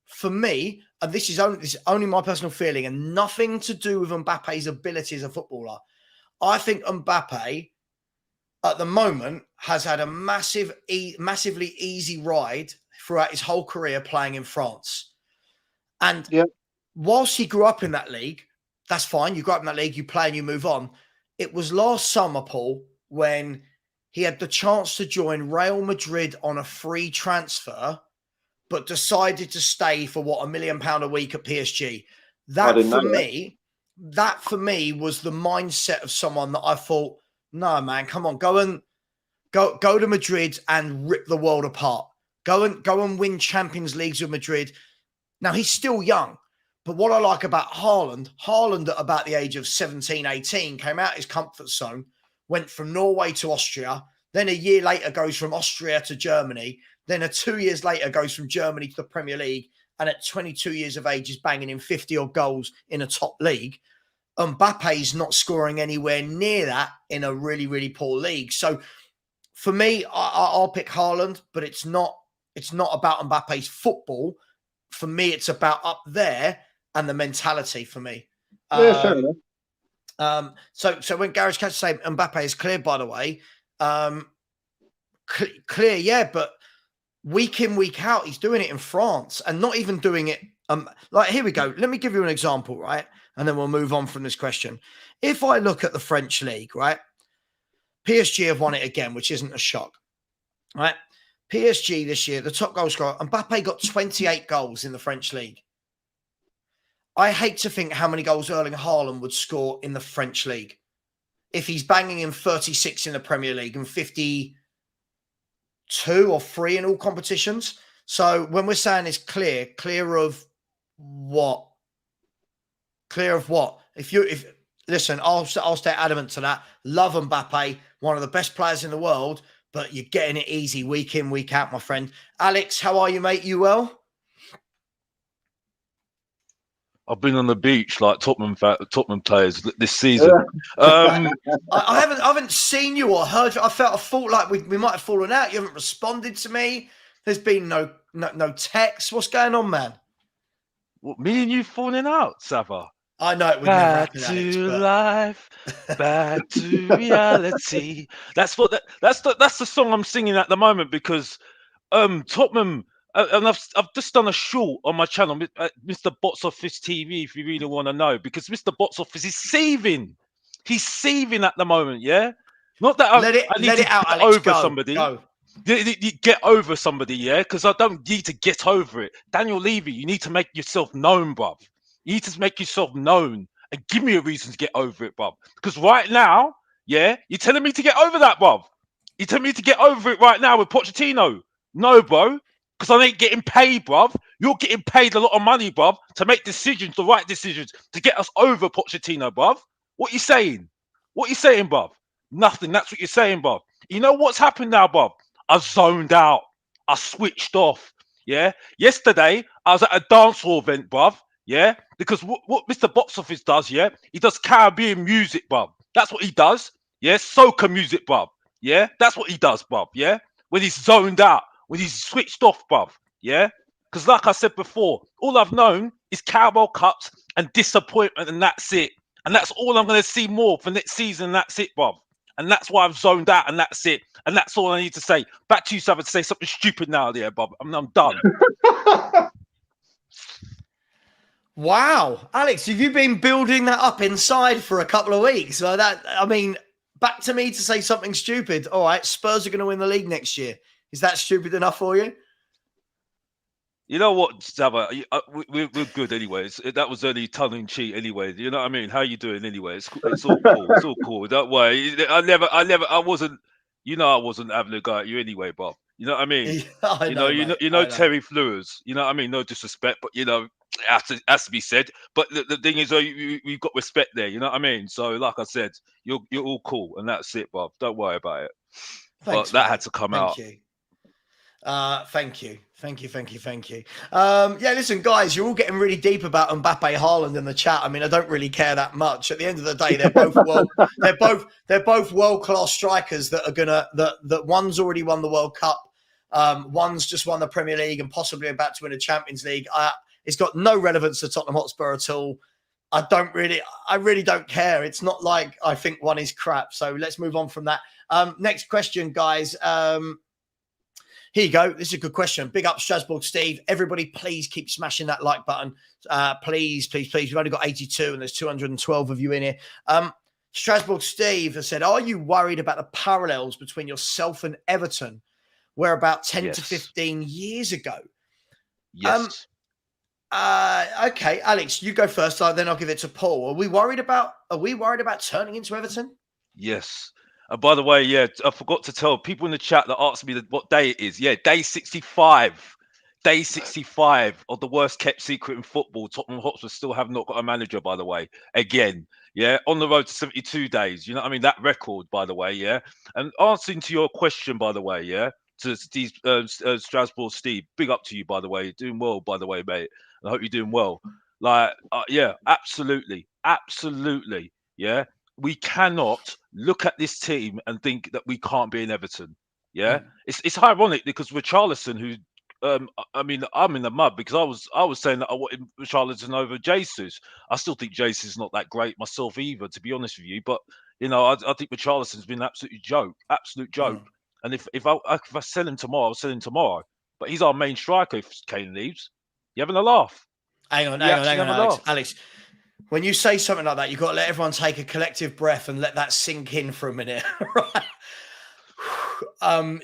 For me, and this is only my personal feeling and nothing to do with Mbappe's ability as a footballer. I think Mbappe at the moment has had a massively easy ride throughout his whole career playing in France. And whilst he grew up in that league, that's fine. You grew up in that league, you play and you move on. It was last summer, Paul, when he had the chance to join Real Madrid on a free transfer, but decided to stay for $1 million a week at PSG. That for me was the mindset of someone that I thought, no, man, come on, go to Madrid and rip the world apart. Go and win Champions Leagues with Madrid. Now, he's still young, but what I like about Haaland at about the age of 17, 18, came out his comfort zone, went from Norway to Austria, then a year later goes from Austria to Germany, then 2 years later goes from Germany to the Premier League, and at 22 years of age is banging in 50-odd goals in a top league. Mbappe's not scoring anywhere near that in a really, really poor league. So for me, I'll pick Haaland, but it's not about Mbappe's football. For me, it's about up there and the mentality for me.
Fair enough.
So when Garage Catch say Mbappe is clear, by the way, clear, yeah, but week in, week out, he's doing it in France and not even doing it. Like, here we go. Let me give you an example, right? And then we'll move on from this question. If I look at the French league, right? PSG have won it again, which isn't a shock, right? PSG this year, the top goal scorer, Mbappe got 28 goals in the French league. I hate to think how many goals Erling Haaland would score in the French league if he's banging in 36 in the Premier League and 52 or 3 in all competitions. So when we're saying it's clear of what? Clear of what? Listen, I'll stay adamant to that. Love Mbappe, one of the best players in the world, but you're getting it easy week in, week out, my friend. Alex, how are you, mate? You well?
I've been on the beach like Tottenham players this season.
I haven't seen you or heard you. I thought like we might have fallen out. You haven't responded to me. There's been no text. What's going on, man?
What, me and you falling out, Savva?
I know it would never happen, Alex.
Life, back to reality. That's the song I'm singing at the moment because Tottenham. And I've just done a short on my channel, Mr. Box Office TV, if you really want to know, because Mr. Box Office is saving. He's saving at the moment, yeah? Not that I need to get over somebody. Go. Get over somebody, yeah? Because I don't need to get over it. Daniel Levy, you need to make yourself known, bruv. You need to make yourself known. and give me a reason to get over it, bruv. Because right now, yeah, you're telling me to get over that, bruv. You're telling me to get over it right now with Pochettino. No, bro, because I ain't getting paid, bruv. You're getting paid a lot of money, bruv, to make decisions, the right decisions, to get us over Pochettino, bruv. What you saying? What you saying, bruv? Nothing. That's what you're saying, bruv. You know what's happened now, bruv? I zoned out. I switched off. Yeah. Yesterday, I was at a dancehall event, bruv. Yeah. Because what Mr. Box Office does, yeah, he does Caribbean music, bruv. That's what he does. Yeah. Soca music, bruv. Yeah. That's what he does, bruv. Yeah. When he's zoned out, when he's switched off, bruv. Yeah. Because like I said before, all I've known is Carabao Cups and disappointment, and that's it. And that's all I'm going to see more for next season. That's it, bruv. And that's why I've zoned out, and that's it. And that's all I need to say. Back to you, Savva, to say something stupid now, there, Bob. I'm done.
Wow, Alex, have you been building that up inside for a couple of weeks? So back to me to say something stupid. All right, Spurs are going to win the league next year. Is that stupid enough for you?
You know what, Savva? We're good anyway. That was only tongue in cheek anyway. You know what I mean? How you doing anyway? It's all cool. It's all cool. Don't worry. I wasn't. You know, I wasn't having a go at you anyway, Bob. You know what I mean?
I know,
you know Terry Fleurs. You know what I mean? No disrespect, but you know, it has to be said. But the thing is, we've got respect there. You know what I mean? So, like I said, you're all cool, and that's it, Bob. Don't worry about it.
Thanks,
but that
mate.
had to come out.
Thank you. Yeah, listen, guys, you're all getting really deep about Mbappe Haaland in the chat. I mean, I don't really care that much. At the end of the day, they're both world-class strikers that are that one's already won the World Cup, one's just won the Premier League and possibly about to win a Champions League. It's got no relevance to Tottenham Hotspur at all. I really don't care. It's not like I think one is crap. So let's move on from that. Next question, guys. Here you go. This is a good question. Big up Strasbourg Steve. Everybody, please keep smashing that like button. Please. We've only got 82 and there's 212 of you in here. Strasbourg Steve has said, are you worried about the parallels between yourself and Everton, where about 10 to 15 years ago?
Yes.
Okay, Alex, you go first. Then I'll give it to Paul. Are we worried about turning into Everton?
Yes. And by the way, yeah, I forgot to tell people in the chat that asked me what day it is. Yeah, day 65. Day 65 of the worst kept secret in football. Tottenham Hotspur still have not got a manager, by the way. Again, yeah, on the road to 72 days. You know what I mean? That record, by the way, yeah. And answering to your question, by the way, yeah, to Steve, Strasbourg Steve, big up to you, by the way. You're doing well, by the way, mate. I hope you're doing well. Like, yeah, absolutely. Yeah. We cannot look at this team and think that we can't be in Everton. Yeah, it's ironic because Richarlison, who, I mean, I'm in the mud because I was saying that I wanted Richarlison over Jesus. I still think Jesus is not that great myself either, to be honest with you. But you know, I think Richarlison's been an absolute joke. And if I sell him tomorrow, I'll sell him tomorrow. But he's our main striker if Kane leaves. You having a laugh?
Hang on, Alex. When you say something like that, you've got to let everyone take a collective breath and let that sink in for a minute, right?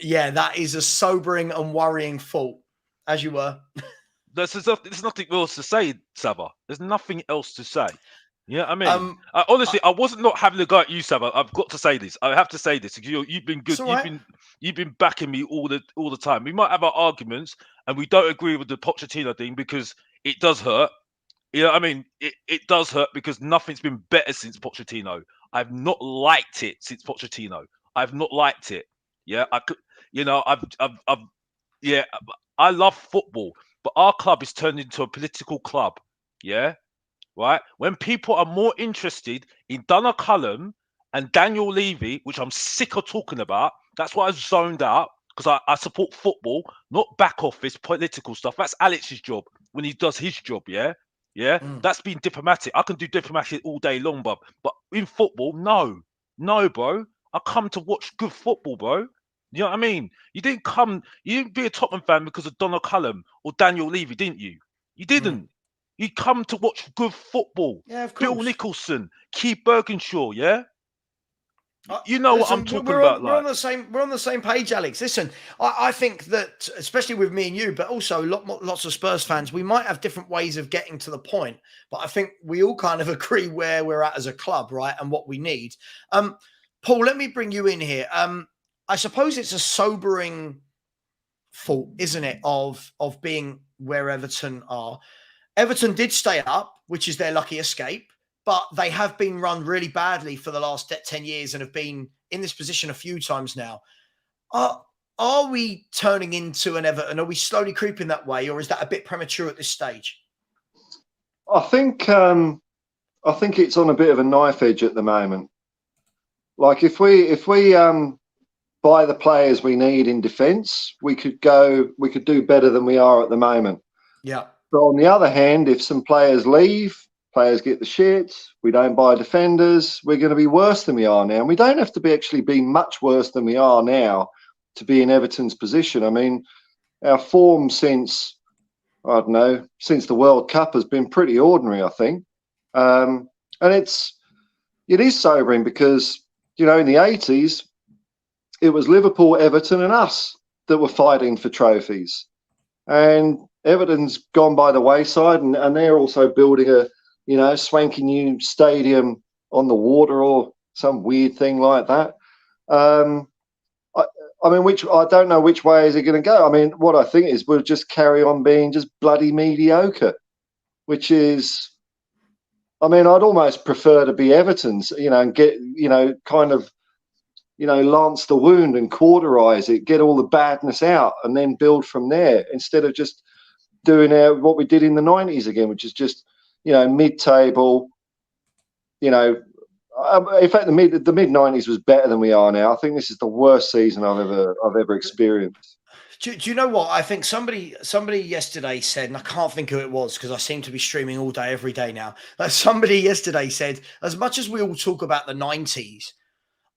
Yeah, that is a sobering and worrying thought, as you were.
There's nothing else to say, Savva. There's nothing else to say. Yeah, I mean, honestly, I wasn't not having a go at you, Savva. I've got to say this. I have to say this. You've been good. You've been backing me all the time. We might have our arguments, and we don't agree with the Pochettino thing because it does hurt. You know, I mean, it does hurt because nothing's been better since Pochettino. I've not liked it since Pochettino. I've not liked it. Yeah, I could. You know, yeah, I love football, but our club is turned into a political club. Yeah, right. When people are more interested in Donna Cullum and Daniel Levy, which I'm sick of talking about, that's why I zoned out because I support football, not back office political stuff. That's Alex's job when he does his job. Yeah. Yeah, that's being diplomatic. I can do diplomatic all day long, but in football, no, bro. I come to watch good football, bro. You know what I mean? You didn't be a Tottenham fan because of Donna Cullum or Daniel Levy, didn't you? You didn't. You come to watch good football.
Yeah, of course.
Bill Nicholson, Keith Bergenshaw, yeah? You know what I'm
Listen,
talking about,
we're on
like.
the same page, Alex. Listen, I think that especially with me and you, but also lots of Spurs fans, we might have different ways of getting to the point, but I think we all kind of agree where we're at as a club, right, and what we need. Paul, let me bring you in here. I suppose it's a sobering thought, isn't it, of being where Everton are. Everton did stay up, which is their lucky escape, but they have been run really badly for the last 10 years and have been in this position a few times now. Are we turning into an Everton? Are we slowly creeping that way, or is that a bit premature at this stage?
I think it's on a bit of a knife edge at the moment. Like if we buy the players we need in defence, we could do better than we are at the moment.
Yeah.
But on the other hand, if some players leave, players get the shits, we don't buy defenders, we're going to be worse than we are now. And we don't have to be much worse than we are now to be in Everton's position. I mean, our form since the World Cup has been pretty ordinary, I think. And it is sobering because, in the 80s, it was Liverpool, Everton and us that were fighting for trophies. And Everton's gone by the wayside, and they're also building a swanky new stadium on the water or some weird thing like that. I mean, I don't know which way is it going to go. I mean, what I think is we'll just carry on being just bloody mediocre, which is, I mean, I'd almost prefer to be Everton's, and get, kind of, lance the wound and cauterize it, get all the badness out and then build from there instead of just doing what we did in the 90s again, which is just, mid-table, in fact, the mid 90s was better than we are now. I think this is the worst season I've ever experienced.
Do you know what? I think somebody yesterday said, and I can't think who it was because I seem to be streaming all day, every day now. Somebody yesterday said, as much as we all talk about the 90s,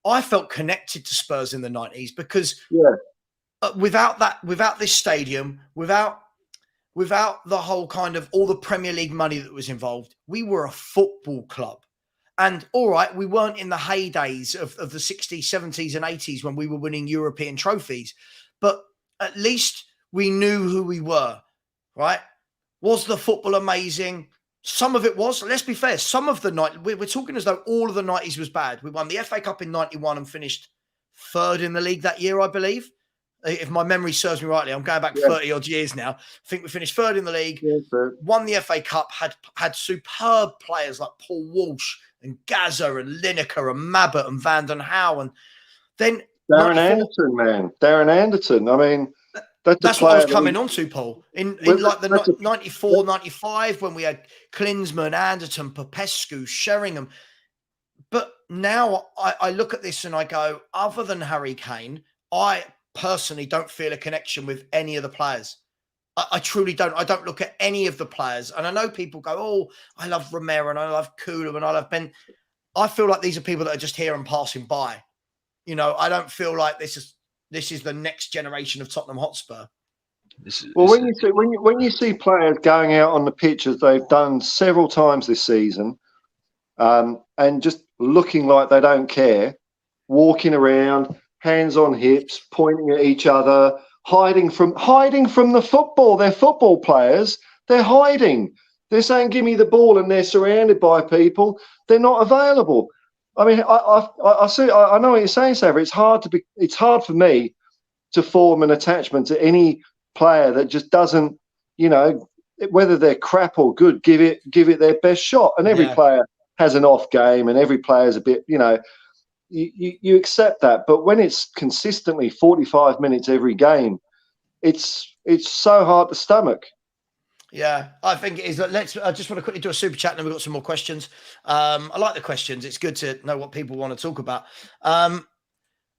I felt connected to Spurs in the 90s because without this stadium, without the whole kind of all the Premier League money that was involved, we were a football club. And all right, we weren't in the heydays of the 60s, 70s and 80s when we were winning European trophies, but at least we knew who we were, right? Was the football amazing? Some of it was. Let's be fair. Some of the night we're talking as though all of the 90s was bad. We won the FA Cup in 91 and finished third in the league that year, I believe. If my memory serves me rightly, I'm going back 30 odd years now. I think we finished third in the league, won the FA Cup, had superb players like Paul Walsh and Gazza and Lineker and Mabbott and Van den Houw. And then
Darren Anderton, man. Darren Anderton. I mean,
that's what I was coming on to, Paul. In like the 94, 95, when we had Klinsmann, Anderton, Popescu, Sheringham. But now I look at this and I go, other than Harry Kane, I personally don't feel a connection with any of the players. I truly don't. I don't look at any of the players. And I know people go, oh, I love Romero and I love Kulu and I love Ben. I feel like these are people that are just here and passing by. I don't feel like this is the next generation of Tottenham Hotspur.
When you see players going out on the pitch as they've done several times this season, and just looking like they don't care, walking around, hands on hips, pointing at each other, hiding from the football. They're football players. They're hiding. They're saying, "Give me the ball," and they're surrounded by people. They're not available. I mean, I see. I know what you're saying, Savva. It's hard for me to form an attachment to any player that just doesn't, whether they're crap or good, give it their best shot. And every player has an off game, and every player's a bit, you accept that. But when it's consistently 45 minutes every game, it's so hard to stomach.
Yeah, I think it is. I just want to quickly do a super chat, and then we've got some more questions. I like the questions. It's good to know what people want to talk about.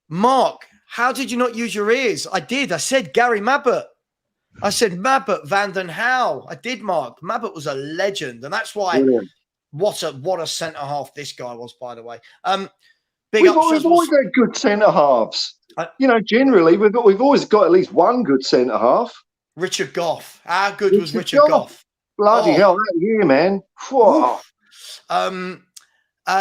Mark, how did you not use your ears? I did. I said Gary Mabbott. I said Mabbott, Van den Houw. I did, Mark. Mabbott was a legend, and that's why. Brilliant. What a centre half this guy was, by the way.
We've always had good centre halves. Generally we've always got at least one good centre half.
Richard Gough. How good was Richard Gough?
Bloody hell, that year, man.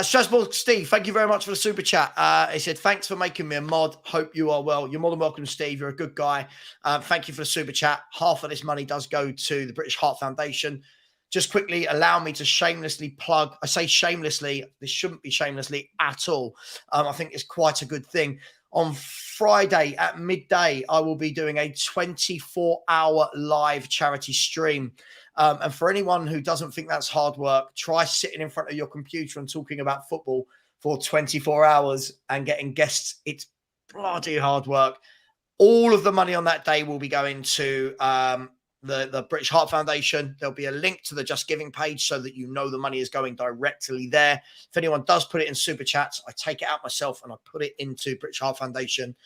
Strasbourg Steve, thank you very much for the super chat. He said, thanks for making me a mod. Hope you are well. You're more than welcome, Steve. You're a good guy. Thank you for the super chat. Half of this money does go to the British Heart Foundation. Just quickly allow me to shamelessly plug. I say shamelessly. This shouldn't be shamelessly at all. I think it's quite a good thing. On Friday at midday, I will be doing a 24-hour live charity stream. And for anyone who doesn't think that's hard work, try sitting in front of your computer and talking about football for 24 hours and getting guests. It's bloody hard work. All of the money on that day will be going to the British Heart Foundation. There'll be a link to the Just Giving page so that you know the money is going directly there. If anyone does put it in super chats, I take it out myself and I put it into British Heart Foundation.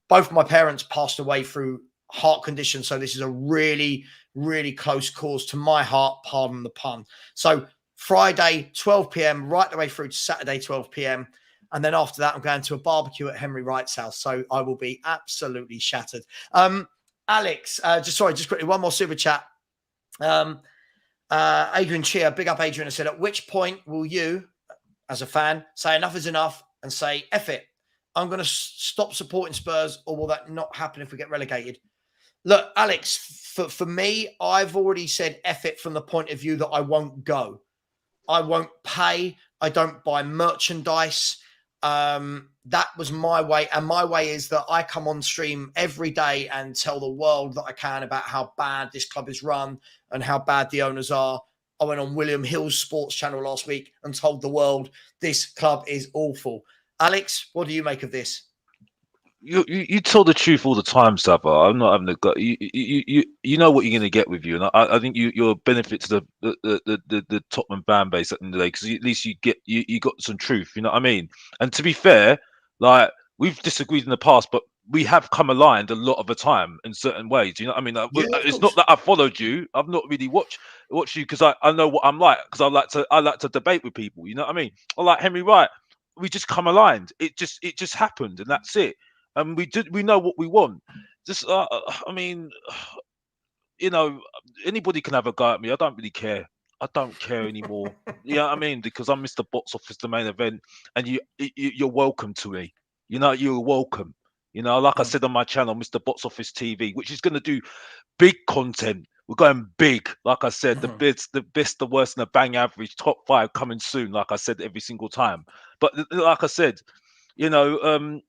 Both my parents passed away through heart condition, so this is a really, really close cause to my heart, pardon the pun. So Friday 12 p.m. right the way through to Saturday 12 p.m. and then after that I'm going to a barbecue at Henry Wright's house, so I will be absolutely shattered. Alex, just quickly, one more super chat. Adrian Cheer, big up Adrian, said, at which point will you as a fan say enough is enough and say F it, I'm going to stop supporting Spurs, or will that not happen if we get relegated? Look, Alex, for me, I've already said F it from the point of view that I won't go. I won't pay. I don't buy merchandise. That was my way. And my way is that I come on stream every day and tell the world that I can about how bad this club is run and how bad the owners are. I went on William Hill's sports channel last week and told the world this club is awful. Alex, what do you make of this?
You tell the truth all the time, Savva. I'm not having a gut. You know what you're going to get with you, and I think you're a benefit to the Tottenham fan base at the end of the day, because at least you got some truth. You know what I mean? And to be fair, like, we've disagreed in the past, but we have come aligned a lot of the time in certain ways. You know what I mean? It's not that I followed you. I've not really watched you because I know what I'm like, because I like to debate with people. You know what I mean? I like Henry Wright. We just come aligned. It just happened, and that's it. And we know what we want. Just, I mean, you know, anybody can have a go at me. I don't really care. I don't care anymore. You know what I mean? Because I'm Mr. Box Office, the main event, and you're welcome to me. You know, you're welcome. You know, like I said on my channel, Mr. Box Office TV, which is going to do big content. We're going big. Like I said, the best, the worst, and the bang average, top 5 coming soon. Like I said every single time. But like I said, you know,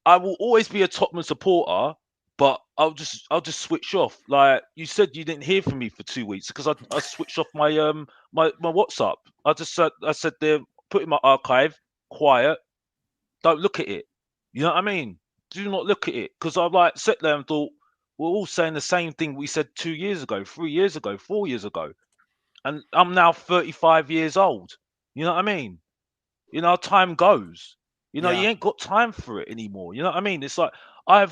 I will always be a Tottenham supporter, but I'll just switch off. Like you said, you didn't hear from me for 2 weeks because I switched off my my WhatsApp. I said there, put in my archive, quiet, don't look at it. You know what I mean? Do not look at it, because I like sat there and thought we're all saying the same thing we said 2 years ago, 3 years ago, 4 years ago, and I'm now 35 years old. You know what I mean? You know, time goes. You know, you ain't got time for it anymore. You know what I mean? It's like I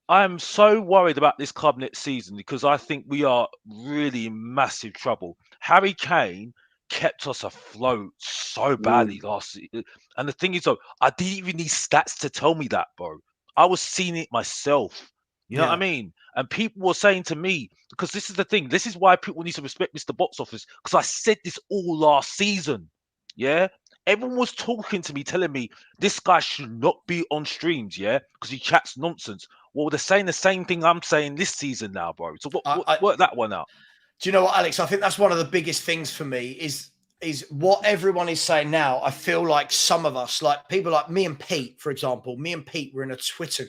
am so worried about this club next season, because I think we are really in massive trouble. Harry Kane kept us afloat so badly last season. And the thing is, though, I didn't even need stats to tell me that, bro. I was seeing it myself. You know what I mean? And people were saying to me, because this is the thing, this is why people need to respect Mr. Box Office, because I said this all last season. Yeah. Everyone was talking to me, telling me this guy should not be on streams, because he chats nonsense. Well, they're saying the same thing I'm saying this season now, bro. So work that one out.
Do you know what, Alex? I think that's one of the biggest things for me is what everyone is saying now. I feel like some of us, like people like me and Pete, for example, me and Pete were in a Twitter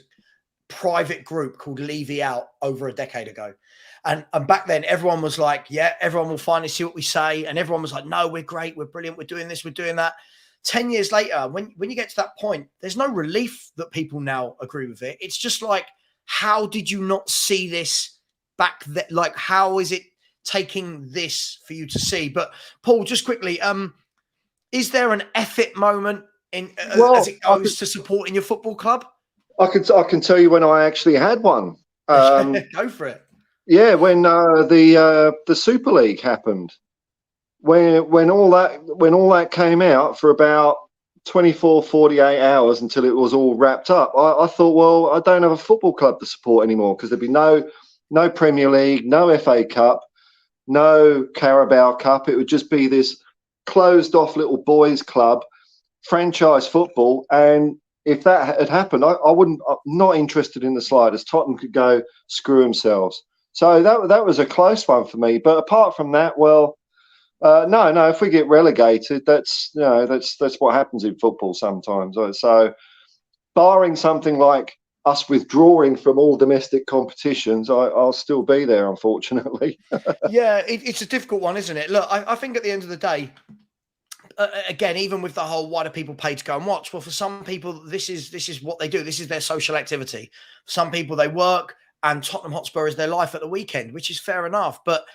private group called Levy Out over a decade ago. And back then, everyone was like, yeah, everyone will finally see what we say. And everyone was like, no, we're great. We're brilliant. We're doing this. We're doing that. 10 years later, when you get to that point, there's no relief that people now agree with it. It's just like, how did you not see this back then? Like, how is it taking this for you to see? But Paul, just quickly, is there an effort moment as it goes to supporting your football club?
I can tell you when I actually had one.
Go for it.
Yeah, when the Super League happened, when all that came out for about 24, 48 hours until it was all wrapped up, I thought, well, I don't have a football club to support anymore, because there'd be no Premier League, no FA Cup. no Carabao Cup. It would just be this closed off little boys club, franchise football. And if that had happened, I'm not interested in the slightest. Tottenham could go screw themselves. So that was a close one for me. But apart from that, well, no. If we get relegated, that's what happens in football sometimes. So, barring something like us withdrawing from all domestic competitions, I'll still be there, unfortunately.
Yeah, it's a difficult one, isn't it? Look, I think at the end of the day, again, even with the whole why do people pay to go and watch? Well, for some people, this is what they do. This is their social activity. For some people, they work, and Tottenham Hotspur is their life at the weekend, which is fair enough. But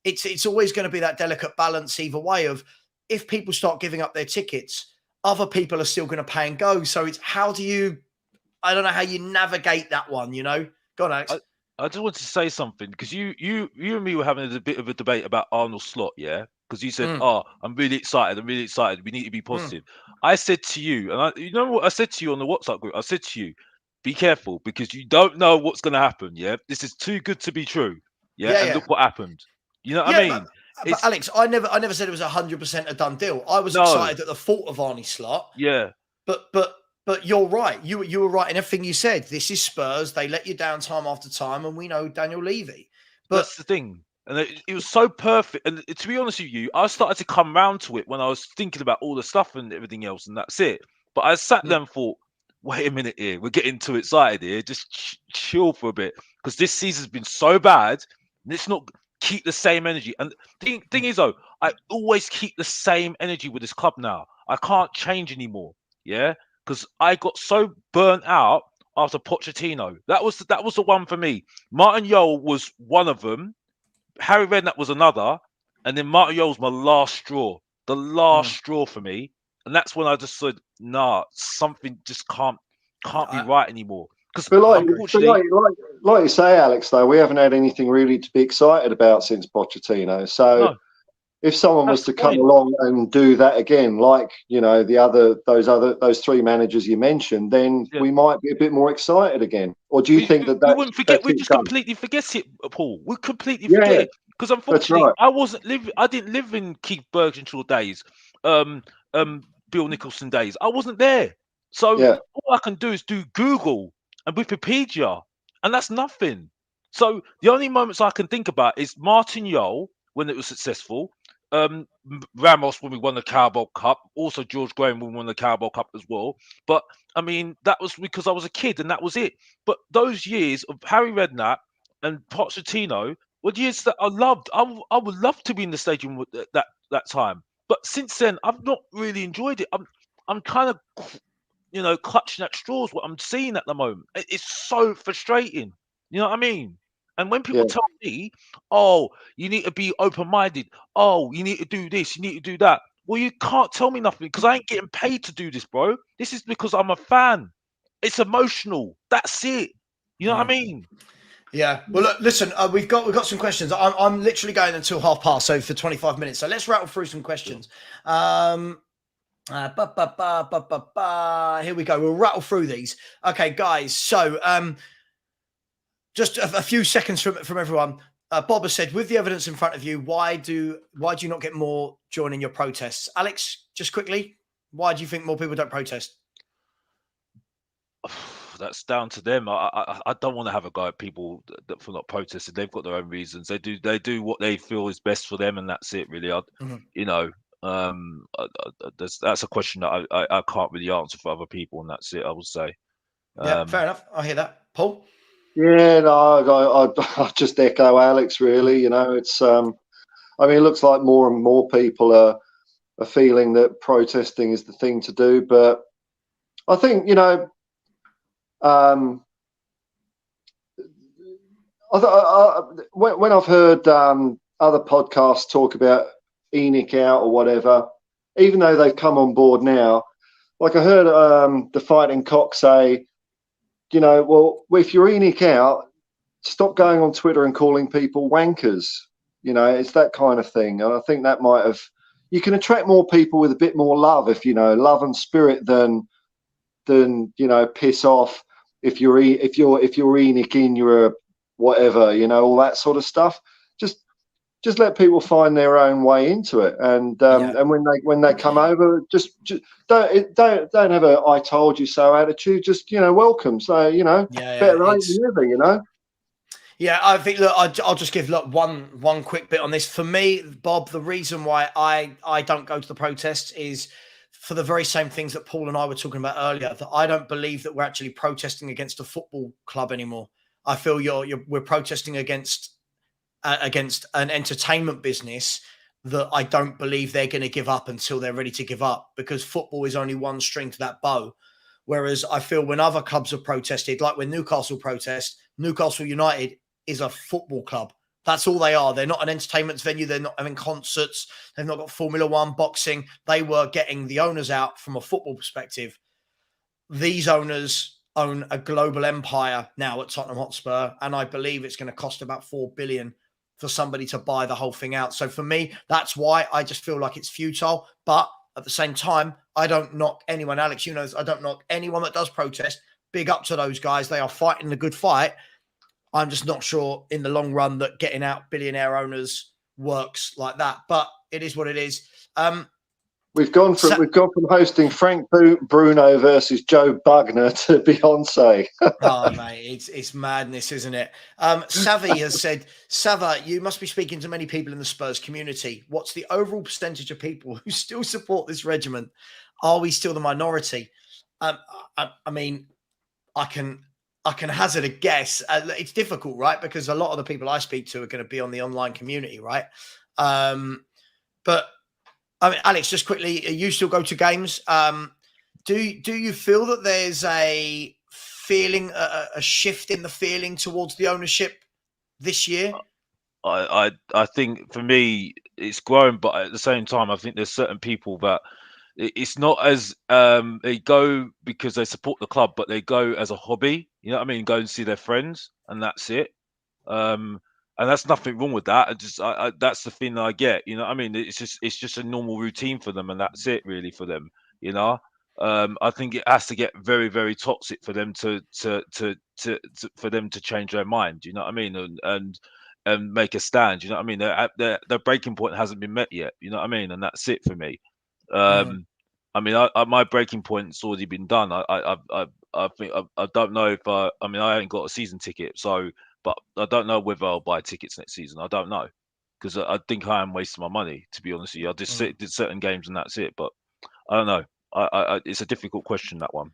it's always going to be that delicate balance either way of if people start giving up their tickets, other people are still going to pay and go. So it's how do you? I don't know how you navigate that one. You know, go on, Alex.
I just want to say something because you and me were having a bit of a debate about Arnold Slot, yeah. Because you said, "Oh, I'm really excited. I'm really excited. We need to be positive." I said to you, and you know what I said to you on the WhatsApp group? I said to you, "Be careful because you don't know what's going to happen. Yeah, this is too good to be true. Yeah, and look what happened. You know what I mean?"
But Alex, I never said it was 100% a done deal. I was excited at the thought of Arnie Slot.
Yeah,
but you're right. You were right in everything you said. This is Spurs. They let you down time after time, and we know Daniel Levy. But
that's the thing. And it was so perfect. And to be honest with you, I started to come round to it when I was thinking about all the stuff and everything else, and that's it. But I sat there and thought, wait a minute here, we're getting too excited here. Just chill for a bit. Because this season's been so bad. Let's not keep the same energy. And the thing is, though, I always keep the same energy with this club now. I can't change anymore. Yeah. Because I got so burnt out after Pochettino. That was the one for me. Martin Yole was one of them. Harry Redknapp was another, and then Martin Yole's my last straw. The last straw for me. And that's when I just said, nah, something just can't be right anymore. Because unfortunately,
like you say, Alex, though, we haven't had anything really to be excited about since Pochettino. So if someone was to come along and do that again, like those three managers you mentioned, then we might be a bit more excited again. Or do you think that
we wouldn't forget? We just completely forget it, Paul. We completely forget it because unfortunately, I didn't live in Keith Bergenshaw days, Bill Nicholson days. I wasn't there, so all I can do is do Google and Wikipedia, and that's nothing. So the only moments I can think about is Martin Yole when it was successful. Ramos when we won the Carabao Cup, also George Graham when we won the Carabao Cup as well. But I mean, that was because I was a kid and that was it. But those years of Harry Redknapp and Pochettino were years that I loved. I would love to be in the stadium with that time. But since then, I've not really enjoyed it. I'm kind of, clutching at straws. What I'm seeing at the moment, it's so frustrating. You know what I mean? And when people tell me, "Oh, you need to be open-minded. Oh, you need to do this. You need to do that." Well, you can't tell me nothing because I ain't getting paid to do this, bro. This is because I'm a fan. It's emotional. That's it. You know what I mean?
Yeah. Well, look, listen, we've got some questions. I'm literally going until past, so for 25 minutes. So let's rattle through some questions. Here we go. We'll rattle through these. Okay, guys. So just a few seconds from everyone. Bob has said, with the evidence in front of you, why do you not get more joining your protests? Alex, just quickly, why do you think more people don't protest?
That's down to them. I don't want to have a go at people for not protesting. They've got their own reasons. They do what they feel is best for them, and that's it. Really, that's a question that I can't really answer for other people, and that's it. I would say.
Yeah, fair enough. I hear that, Paul.
Yeah, no, I just echo Alex. Really, it's. I mean, it looks like more and more people are feeling that protesting is the thing to do, but I think when I've heard other podcasts talk about ENIC out or whatever, even though they've come on board now, like I heard the Fighting Cock say, well, if you're ENIC out, stop going on Twitter and calling people wankers. It's that kind of thing. And I think that you can attract more people with a bit more love, if love and spirit than piss off. If you're ENIC in, you're a whatever, all that sort of stuff. Just just let people find their own way into it. And and when they come over, just don't have a "I told you so" attitude. Just welcome. So better late than never.
Yeah, I think. Look, I'll just give one quick bit on this. For me, Bob, the reason why I don't go to the protests is for the very same things that Paul and I were talking about earlier. That I don't believe that we're actually protesting against a football club anymore. I feel we're protesting against an entertainment business that I don't believe they're going to give up until they're ready to give up, because football is only one string to that bow. Whereas I feel when other clubs have protested, like when Newcastle protest, Newcastle United is a football club. That's all they are. They're not an entertainment venue. They're not having concerts. They've not got Formula One, boxing. They were getting the owners out from a football perspective. These owners own a global empire now at Tottenham Hotspur, and I believe it's going to cost about 4 billion for somebody to buy the whole thing out. So for me, that's why I just feel like it's futile. But at the same time, I don't knock anyone. Alex, I don't knock anyone that does protest. Big up to those guys. They are fighting the good fight. I'm just not sure in the long run that getting out billionaire owners works like that. But it is what it is.
We've gone from hosting Frank Bruno versus Joe Bugner to Beyonce.
Oh, mate, it's madness, isn't it? Savva has said, Savva, you must be speaking to many people in the Spurs community. What's the overall percentage of people who still support this regiment? Are we still the minority? I mean, I can hazard a guess. It's difficult, right? Because a lot of the people I speak to are going to be on the online community, right? But I mean, Alex, just quickly, you still go to games. Do you feel that there's a feeling, a shift in the feeling towards the ownership this year?
I think for me it's growing, but at the same time, I think there's certain people that it's not as they go because they support the club, but they go as a hobby. You know what I mean? Go and see their friends, and that's it. And that's nothing wrong with that. That's the thing that I get. You know what I mean? It's just a normal routine for them, and that's it really for them. I think it has to get very, very toxic for them to change their mind. You know what I mean? And make a stand. You know what I mean? Their breaking point hasn't been met yet. You know what I mean? And that's it for me. I mean, my breaking point's already been done. I think I don't know if I mean I haven't got a season ticket, so but I don't know whether I'll buy tickets next season. I don't know because I think I am wasting my money, to be honest with you. I just did certain games and that's it. But I don't know. It's a difficult question, that one.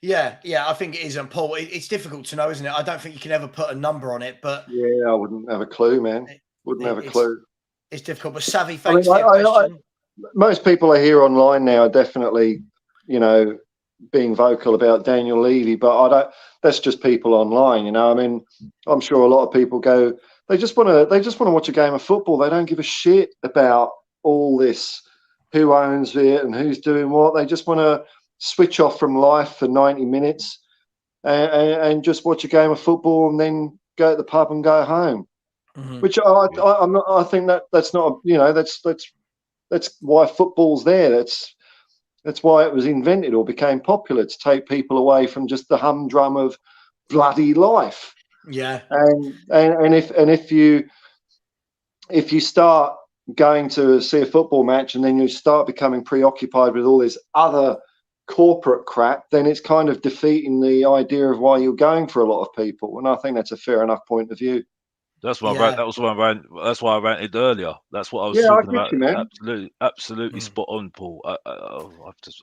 Yeah, I think it is. And Paul, it's difficult to know, isn't it? I don't think you can ever put a number on it. But
yeah, I wouldn't have a clue, man. Wouldn't have a clue.
It's difficult. But Savvy, thanks for your question.
Most people I hear online now are definitely, being vocal about Daniel Levy, but I don't. That's just people online, I mean, I'm sure a lot of people go. They just want to watch a game of football. They don't give a shit about all this, who owns it and who's doing what. They just want to switch off from life for 90 minutes and just watch a game of football and then go to the pub and go home. Which I'm not. I think that's not. That's why football's there. That's why it was invented or became popular, to take people away from just the humdrum of bloody life.
Yeah.
And if you start going to see a football match and then you start becoming preoccupied with all this other corporate crap, then it's kind of defeating the idea of why you're going for a lot of people. And I think that's a fair enough point of view.
That's why That's why I ranted earlier. That's what I was talking about. You, absolutely spot on, Paul. I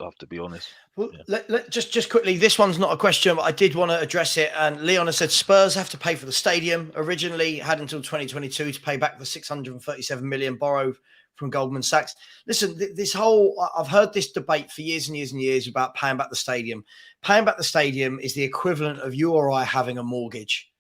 have to be honest.
Well, just quickly, this one's not a question, but I did want to address it. And Leon has said Spurs have to pay for the stadium. Originally had until 2022 to pay back the 637 million borrowed from Goldman Sachs. Listen, I've heard this debate for years and years and years about paying back the stadium. Paying back the stadium is the equivalent of you or I having a mortgage,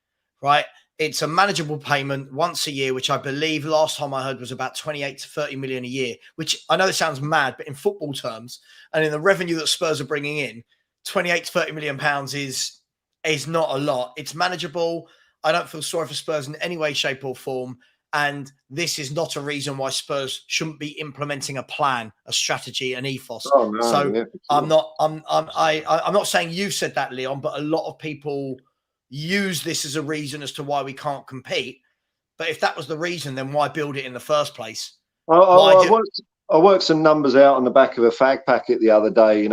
right? It's a manageable payment once a year, which I believe last time I heard was about 28 to 30 million a year, which I know it sounds mad, but in football terms and in the revenue that Spurs are bringing in, 28 to 30 million pounds is not a lot. It's manageable. I don't feel sorry for Spurs in any way, shape or form. And this is not a reason why Spurs shouldn't be implementing a plan, a strategy, an ethos.
Oh, no,
so
yeah,
I'm not saying you said that, Leon, but a lot of people use this as a reason as to why we can't compete. But if that was the reason, then why build it in the first place?
I worked some numbers out on the back of a fag packet the other day.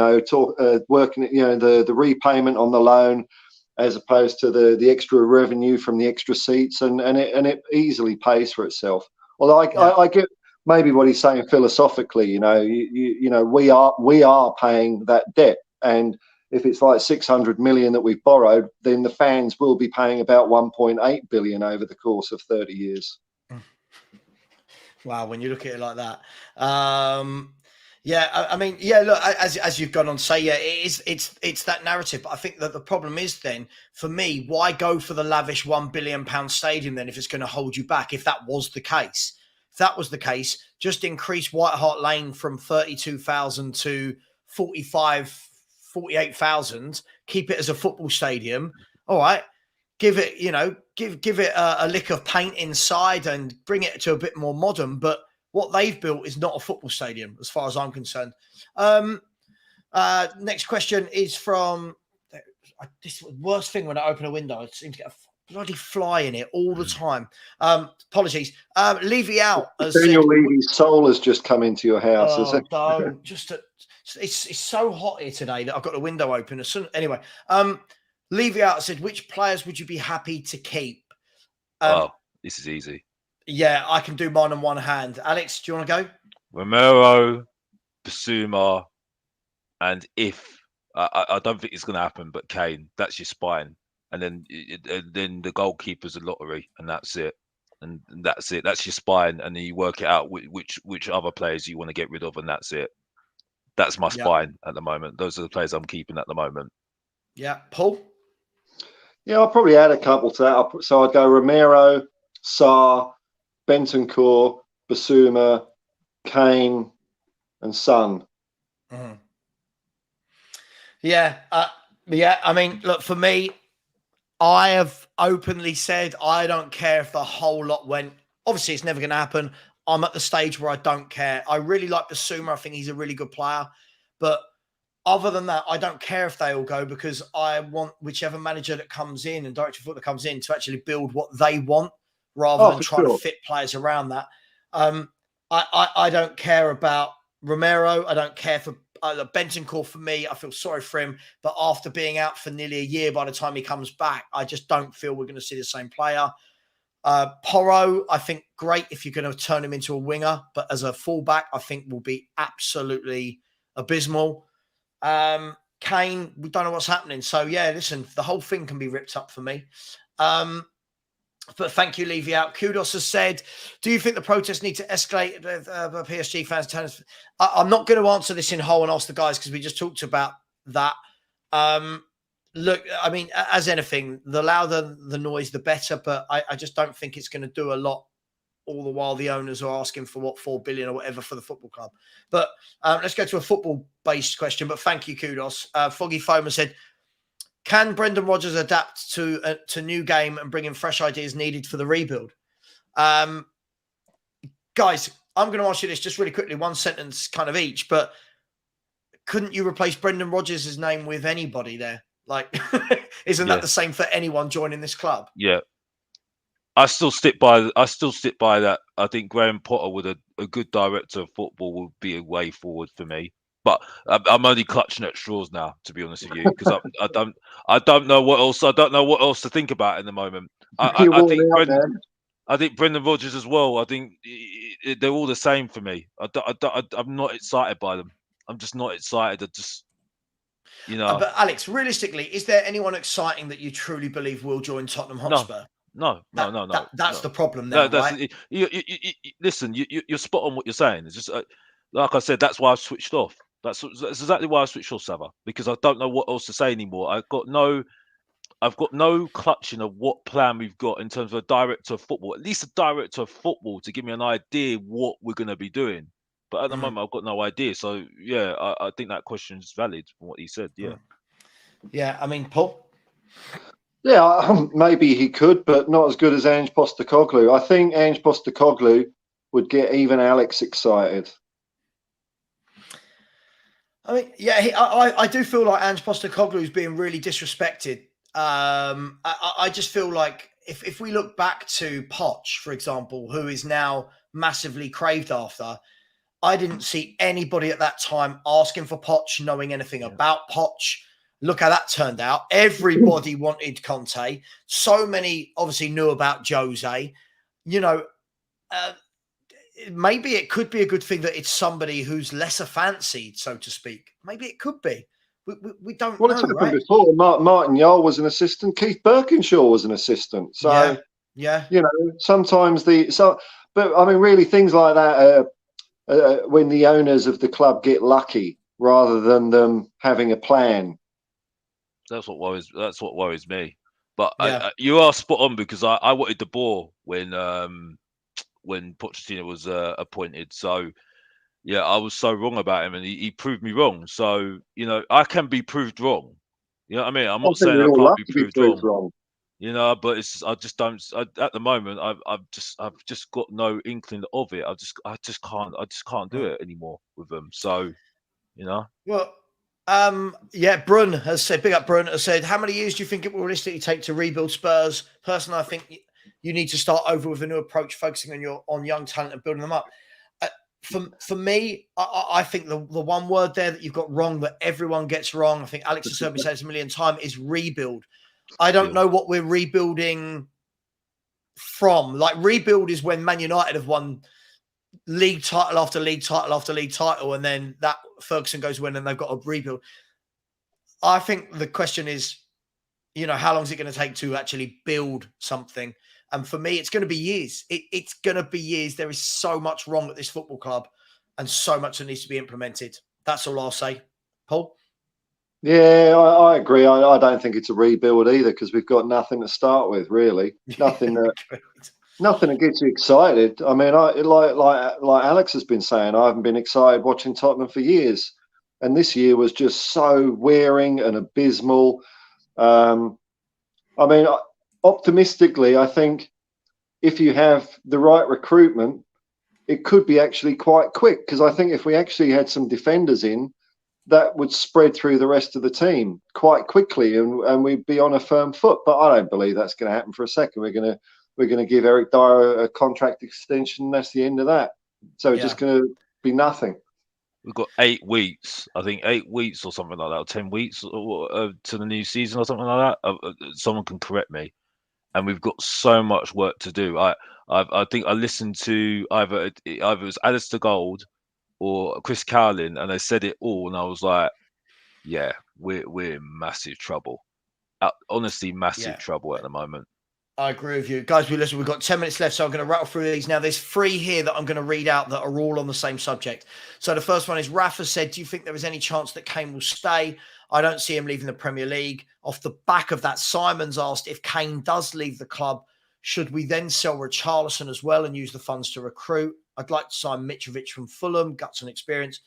Working the repayment on the loan as opposed to the extra revenue from the extra seats, and it easily pays for itself. Although I get maybe what he's saying philosophically. We are paying that debt, and if it's like 600 million that we've borrowed, then the fans will be paying about 1.8 billion over the course of 30 years.
Wow, when you look at it like that. Look, as you've gone on to say, it's that narrative. But I think that the problem is then, for me, why go for the lavish £1 billion stadium then if it's going to hold you back, if that was the case? If that was the case, just increase White Hart Lane from 32,000 to 48,000, keep it as a football stadium. All right. Give it, give it a lick of paint inside and bring it to a bit more modern. But what they've built is not a football stadium, as far as I'm concerned. Next question is from this worst thing when I open a window. It seems to get a bloody fly in it all the time. Apologies. Levy out.
Daniel Levy's soul has just come into your house, has it?
Don't. It's so hot here today that I've got the window open. Anyway, Levy out said, which players would you be happy to keep?
This is easy.
Yeah, I can do mine on one hand. Alex, do you want to go?
Romero, Basuma, and if I don't think it's going to happen, but Kane. That's your spine, and then the goalkeeper's a lottery, and that's it. And that's it. That's your spine, and then you work it out which other players you want to get rid of, and that's it. That's my spine at the moment. Those are the players I'm keeping at the moment.
Yeah, Paul.
Yeah, I'll probably add a couple to that. So I'd go Romero, Sarr, Bentancur, Basuma, Kane, and Son.
Mm-hmm. Yeah. I mean, look, for me, I have openly said I don't care if the whole lot went. Obviously, it's never going to happen. I'm at the stage where I don't care. I really like Basuma. I think he's a really good player. But other than that, I don't care if they all go, because I want whichever manager that comes in and director of football that comes in to actually build what they want rather than trying to fit players around that. I don't care about Romero. I don't care for Bentancur. For me, I feel sorry for him. But after being out for nearly a year, by the time he comes back, I just don't feel we're going to see the same player. Porro, I think great if you're going to turn him into a winger, but as a fullback, I think will be absolutely abysmal. Kane, we don't know what's happening. So yeah, listen, the whole thing can be ripped up for me. But thank you, Levy out. Kudos has said, do you think the protests need to escalate PSG fans? Tennis? I'm not going to answer this in whole and ask the guys because we just talked about that. Look, I mean, as anything, the louder the noise, the better. But I just don't think it's going to do a lot. All the while the owners are asking for 4 billion or whatever for the football club. But let's go to a football-based question. But thank you, Kudos. Foggy Foamer said, can Brendan Rodgers adapt to new game and bring in fresh ideas needed for the rebuild? Guys, I'm going to ask you this just really quickly, one sentence kind of each, but couldn't you replace Brendan Rodgers' name with anybody there? Like, isn't that the same for anyone joining this club?
Yeah. I still stick by that. I think Graham Potter with a good director of football would be a way forward for me. But I'm only clutching at straws now, to be honest with you, because I don't know what else. I don't know what else to think about in the moment. I think Brendan Rodgers as well. I think they're all the same for me. I'm not excited by them. I'm just not excited.
But Alex, realistically, is there anyone exciting that you truly believe will join Tottenham Hotspur?
No.
That's the problem now, right?
Listen, you're spot on what you're saying. It's just like I said, that's why I've switched off. That's exactly why I switched off, Savva, because I don't know what else to say anymore. I've got no clutching of what plan we've got in terms of a director of football, at least a director of football to give me an idea what we're going to be doing. But at the moment, I've got no idea. So yeah, I think that question is valid from what he said. Yeah.
Yeah, I mean, Paul.
Yeah, maybe he could, but not as good as Ange Postecoglou. I think Ange Postecoglou would get even Alex excited.
I mean, yeah, I do feel like Ange Postecoglou is being really disrespected. I just feel like if we look back to Poch, for example, who is now massively craved after, I didn't see anybody at that time asking for Poch, knowing anything about Poch. Look how that turned out. Everybody wanted Conte. So many obviously knew about Jose. You know, maybe it could be a good thing that it's somebody who's lesser fancied, so to speak. Maybe it could be. We don't
Well,
know,
it's happened
right?
before. Martin Yole was an assistant. Keith Birkinshaw was an assistant. So,
yeah.
you know, sometimes but I mean, really, things like that when the owners of the club get lucky rather than them having a plan.
That's what worries me. But
Yeah.
you are spot on, because I wanted the ball when Pochettino was appointed. So yeah, I was so wrong about him, and he proved me wrong. So, you know, I can be proved wrong. You know what I mean? I'm
I
not
think
saying
we'd
I
all
can't
love
be
to be
proved
proved
wrong.
wrong.
You know, but I just don't. At the moment, I've just got no inkling of it. I just can't do it anymore with them. So, you know.
Well, Brun has said, big up Brun, has said, how many years do you think it will realistically take to rebuild Spurs? Personally, I think you need to start over with a new approach, focusing on young talent and building them up. For me, I think the one word there that you've got wrong, that everyone gets wrong, I think Alex has heard me say this a million times, is rebuild. I don't know what we're rebuilding from. Like, rebuild is when Man United have won league title after league title after league title, and then that Ferguson goes win and they've got to rebuild. I think the question is, you know, how long is it going to take to actually build something? And for me, it's going to be years. It's going to be years. There is so much wrong at this football club and so much that needs to be implemented. That's all I'll say. Paul?
Yeah, I agree. I don't think it's a rebuild either, because we've got nothing to start with, really. Nothing that gets you excited. I mean, like Alex has been saying, I haven't been excited watching Tottenham for years, and this year was just so wearing and abysmal. I mean, optimistically, I think if you have the right recruitment, it could be actually quite quick, because I think if we actually had some defenders in, that would spread through the rest of the team quite quickly, and we'd be on a firm foot. But I don't believe that's going to happen for a second. We're going to give Eric Dyer a contract extension, and that's the end of that. So it's just going to be nothing.
We've got 8 weeks, I think 8 weeks or something like that, or 10 weeks to the new season or something like that. Someone can correct me. And we've got so much work to do. I think I listened to either it was Alistair Gold or Chris Cowlin, and they said it all, and I was like, yeah, we're in massive trouble. Honestly, massive trouble at the moment.
I agree with you. Guys, we've got 10 minutes left, so I'm going to rattle through these. Now, there's 3 here that I'm going to read out that are all on the same subject. So the first one is, Rafa said, do you think there is any chance that Kane will stay? I don't see him leaving the Premier League. Off the back of that, Simon's asked, if Kane does leave the club, should we then sell Richarlison as well and use the funds to recruit? I'd like to sign Mitrovic from Fulham, guts and experience.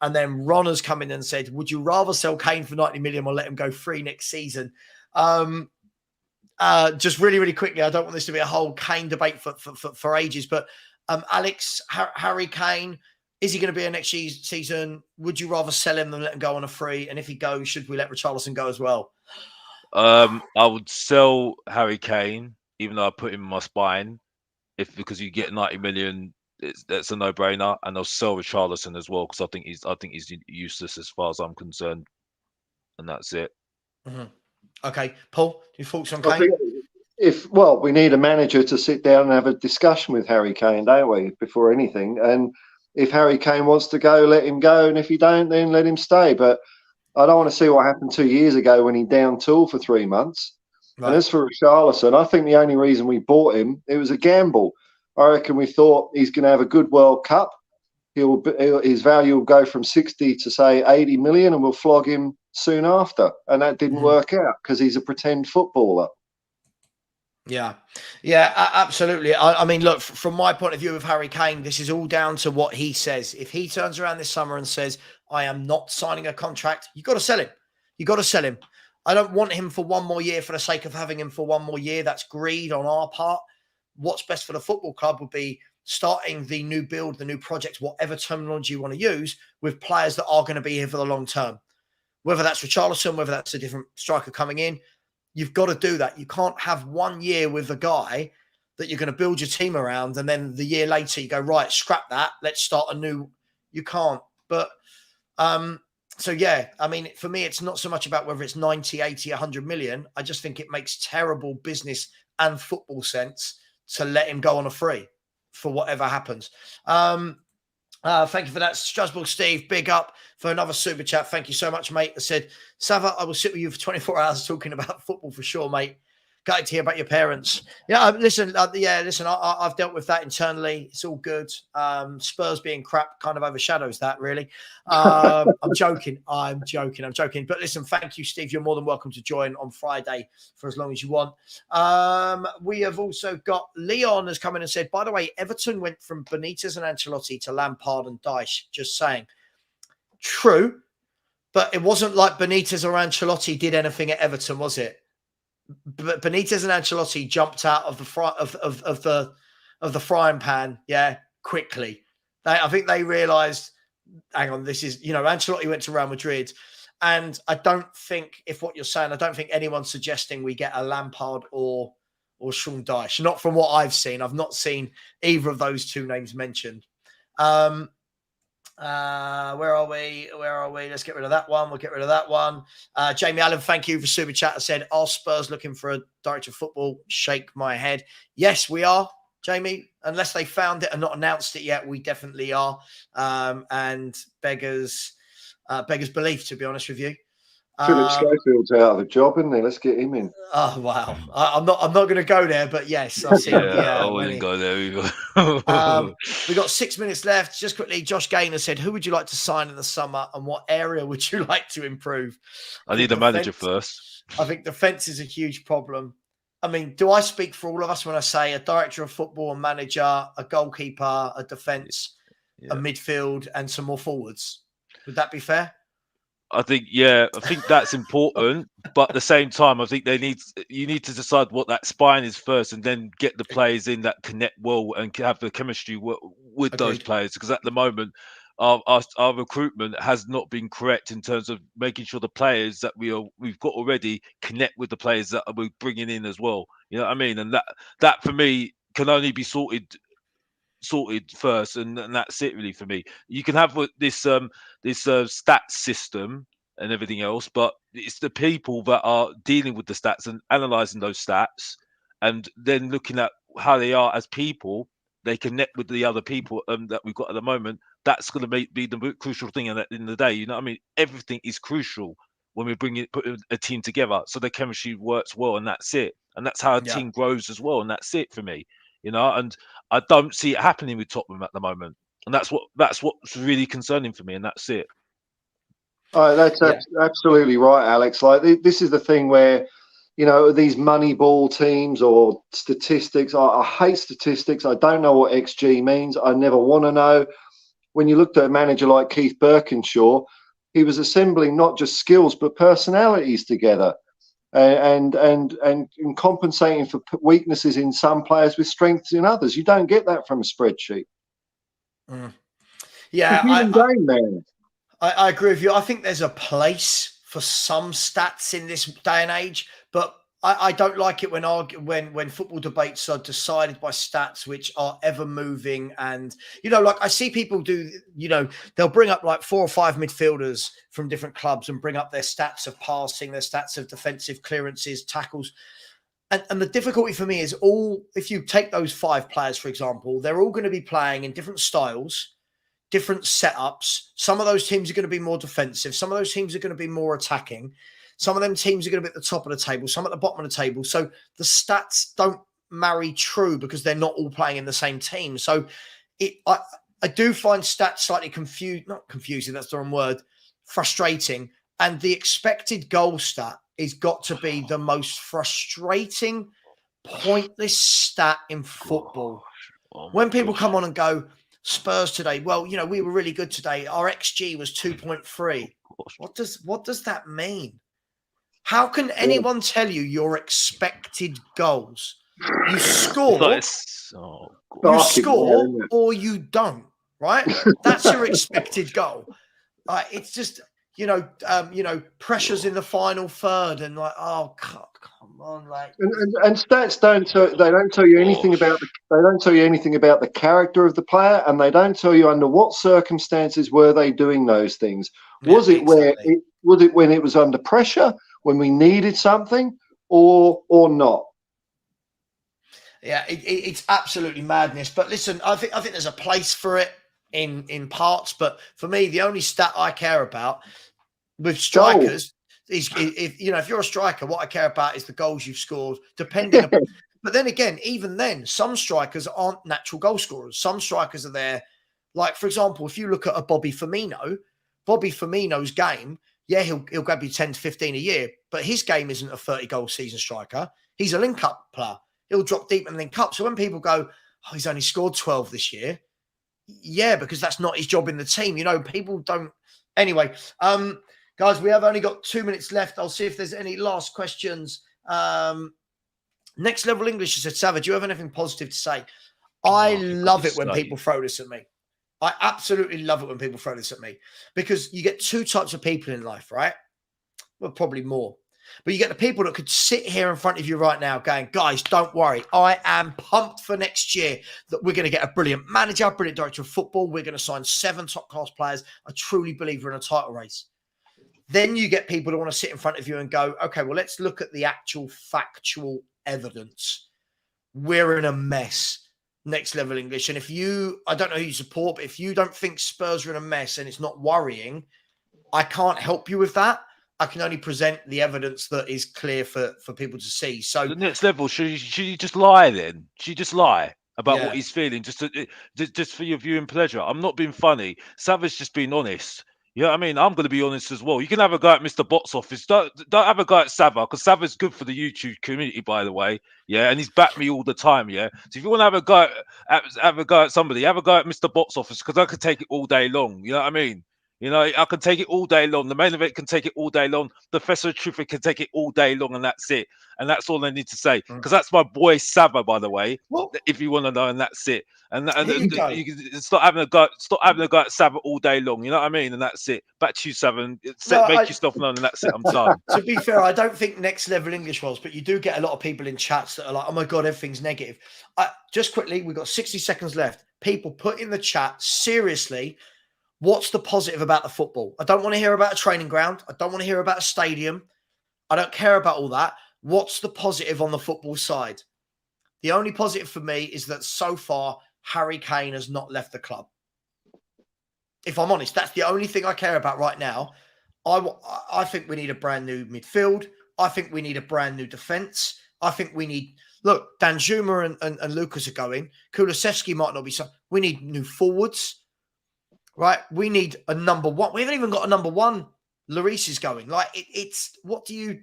And then Ron has come in and said, would you rather sell Kane for 90 million or let him go free next season? Just really, really quickly, I don't want this to be a whole Kane debate for ages, but Alex, Harry Kane, is he going to be a next season? Would you rather sell him than let him go on a free? And if he goes, should we let Richarlison go as well?
I would sell Harry Kane, even though I put him in my spine, because you get 90 million. That's a no-brainer, and I'll sell Richarlison as well, because I think he's useless as far as I'm concerned, and that's it.
Mm-hmm. Okay, Paul, your thoughts on Kane?
We need a manager to sit down and have a discussion with Harry Kane, don't we, before anything? And if Harry Kane wants to go, let him go, and if he don't, then let him stay. But I don't want to see what happened 2 years ago when he down tooled for 3 months. Right. And as for Richarlison, I think the only reason we bought him, it was a gamble. I reckon we thought he's going to have a good World Cup. His value will go from 60 to, say, 80 million, and we'll flog him soon after. And that didn't work out because he's a pretend footballer.
Yeah, absolutely. I mean, look, from my point of view of Harry Kane, this is all down to what he says. If he turns around this summer and says, I am not signing a contract, you've got to sell him. You've got to sell him. I don't want him for one more year for the sake of having him for one more year. That's greed on our part. What's best for the football club would be starting the new build, the new project, whatever terminology you want to use, with players that are going to be here for the long term. Whether that's Richarlison, whether that's a different striker coming in, You've got to do that. You can't have 1 year with a guy that you're going to build your team around, and then the year later you go, right, scrap that. Let's start a new. You can't. But so yeah, I mean, for me, it's not so much about whether it's 90, 80, 100 million. I just think it makes terrible business and football sense to let him go on a free for whatever happens. Thank you for that, Strasbourg Steve. Big up for another super chat. Thank you so much, mate. I said, Savva, I will sit with you for 24 hours talking about football for sure, mate. Gutted to hear about your parents. Yeah, listen. I've dealt with that internally. It's all good. Spurs being crap kind of overshadows that, really. I'm joking. But listen, thank you, Steve. You're more than welcome to join on Friday for as long as you want. We have also got Leon has come in and said, by the way, Everton went from Benitez and Ancelotti to Lampard and Dyche. Just saying. True, but it wasn't like Benitez or Ancelotti did anything at Everton, was it? But Benitez and Ancelotti jumped out of the frying pan, quickly. I think they realised, hang on, this is, Ancelotti went to Real Madrid, and I don't think, if what you're saying, I don't think anyone's suggesting we get a Lampard or Sean Dyche. Not from what I've seen. I've not seen either of those two names mentioned. Where are we? Let's get rid of that one. We'll get rid of that one. Jamie Allen, thank you for super chat. I said, are Spurs looking for a director of football? Shake my head. Yes, we are, Jamie. Unless they found it and not announced it yet, we definitely are. And beggars belief, to be honest with you.
Philip Schofield's out of the job, isn't he? Let's get him in.
Oh wow! I'm not going to go there, but yes, I've seen.
I wouldn't go there either.
We got 6 minutes left. Just quickly, Josh Gaynor said, "Who would you like to sign in the summer, and what area would you like to improve?"
I need a manager first.
I think defence is a huge problem. I mean, do I speak for all of us when I say a director of football, a manager, a goalkeeper, a defence, a midfield, and some more forwards? Would that be fair?
I think that's important, but at the same time, I think you need to decide what that spine is first, and then get the players in that connect well and have the chemistry with those players. Because at the moment, our recruitment has not been correct in terms of making sure the players that we've got already connect with the players that we're bringing in as well. You know what I mean? And that for me can only be sorted first, and that's it really for me. You can have this stats system and everything else, but it's the people that are dealing with the stats and analyzing those stats, and then looking at how they are as people. They connect with the other people that we've got at the moment. That's going to be the crucial thing at the end of the day. You know what I mean? Everything is crucial when we put a team together, so the chemistry works well, and that's it. And that's how a team grows as well, and that's it for me. And I don't see it happening with Tottenham at the moment, and that's what's really concerning for me, and that's it.
Oh, that's absolutely right, Alex. Like this is the thing where, these money ball teams or statistics. I hate statistics. I don't know what XG means. I never want to know. When you looked at a manager like Keith Birkinshaw, he was assembling not just skills but personalities together. And compensating for weaknesses in some players with strengths in others. You don't get that from a spreadsheet.
Yeah, I agree with you. I think there's a place for some stats in this day and age, but I don't like it when football debates are decided by stats which are ever moving. And, like I see people do, they'll bring up like 4 or 5 midfielders from different clubs and bring up their stats of passing, their stats of defensive clearances, tackles. And the difficulty for me is if you take those 5 players, for example, they're all going to be playing in different styles, different setups. Some of those teams are going to be more defensive. Some of those teams are going to be more attacking. Some of them teams are going to be at the top of the table, some at the bottom of the table. So the stats don't marry true because they're not all playing in the same team. So I do find stats slightly not confusing, that's the wrong word, frustrating. And the expected goal stat is got to be the most frustrating, pointless stat in football. When people come on and go, Spurs today, well, we were really good today. Our XG was 2.3. What does that mean? How can anyone tell you your expected goals? You score, or you don't, right? That's your expected goal. It's just, pressures in the final third, and like, oh, come on, like.
And stats don't tell you anything about the character of the player, and they don't tell you under what circumstances were they doing those things. Was it when it was under pressure, when we needed something, or not?
Yeah, it's absolutely madness. But listen, I think there's a place for it in parts. But for me, the only stat I care about with strikers is if you're a striker, what I care about is the goals you've scored. Depending, but then again, even then, some strikers aren't natural goal scorers. Some strikers are there. Like, for example, if you look at a Bobby Firmino's game, yeah, he'll grab you 10 to 15 a year, but his game isn't a 30-goal season striker. He's a link-up player. He'll drop deep and link up. So when people go, oh, he's only scored 12 this year. Yeah, because that's not his job in the team. People don't. Anyway, guys, we have only got 2 minutes left. I'll see if there's any last questions. Next Level English said, Savva, do you have anything positive to say? I love it when people throw this at me. I absolutely love it when people throw this at me, because you get two types of people in life, right? Well, probably more. But you get the people that could sit here in front of you right now going, guys, don't worry. I am pumped for next year that we're going to get a brilliant manager, brilliant director of football. We're going to sign 7 top-class players. I truly believe we're in a title race. Then you get people that want to sit in front of you and go, okay, well, let's look at the actual factual evidence. We're in a mess. Next Level English. And I don't know who you support, but if you don't think Spurs are in a mess and it's not worrying, I can't help you with that. I can only present the evidence that is clear for people to see. So
the next level, should you just lie then? Should you just lie about what he's feeling just for your viewing pleasure? I'm not being funny. Savva's just being honest. You know what I mean? I'm going to be honest as well. You can have a go at Mr. Box Office. Don't have a go at Savva, because Savva's good for the YouTube community, by the way. Yeah, and he's backed me all the time. Yeah, so if you want to have a go at somebody, have a go at Mr. Box Office, because I could take it all day long. You know what I mean? I can take it all day long. The main event can take it all day long. The Festival of Truth can take it all day long, and that's it. And that's all I need to say. Because that's my boy Savva, by the way. Well, if you want to know, and that's it. And you can stop having a go at Savva all day long. You know what I mean? And that's it. Back to you, Savva. Make yourself known, and that's it. I'm done.
To be fair, I don't think Next Level English was, but you do get a lot of people in chats that are like, "Oh my god, everything's negative." Just quickly, we've got 60 seconds left. People, put in the chat, seriously, what's the positive about the football? I don't want to hear about a training ground. I don't want to hear about a stadium. I don't care about all that. What's the positive on the football side? The only positive for me is that so far, Harry Kane has not left the club. If I'm honest, that's the only thing I care about right now. I think we need a brand new midfield. I think we need a brand new defence. I think we need... Look, Danjuma and Lucas are going. Kulusevski might not be... We need new forwards. Right, we need a number one. We haven't even got a number one. Lloris is going. Like, it's what do you?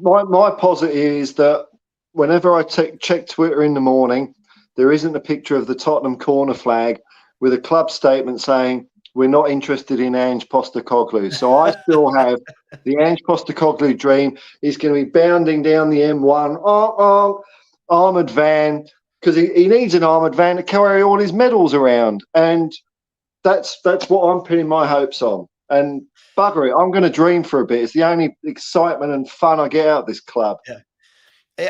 My positive is that whenever I check Twitter in the morning, there isn't a picture of the Tottenham corner flag with a club statement saying we're not interested in Ange Postecoglou. So I still have the Ange Postecoglou dream. He's going to be bounding down the M1, armoured van. Because he needs an armoured van to carry all his medals around. And that's what I'm pinning my hopes on. And bugger it, I'm going to dream for a bit. It's the only excitement and fun I get out of this club.
Yeah.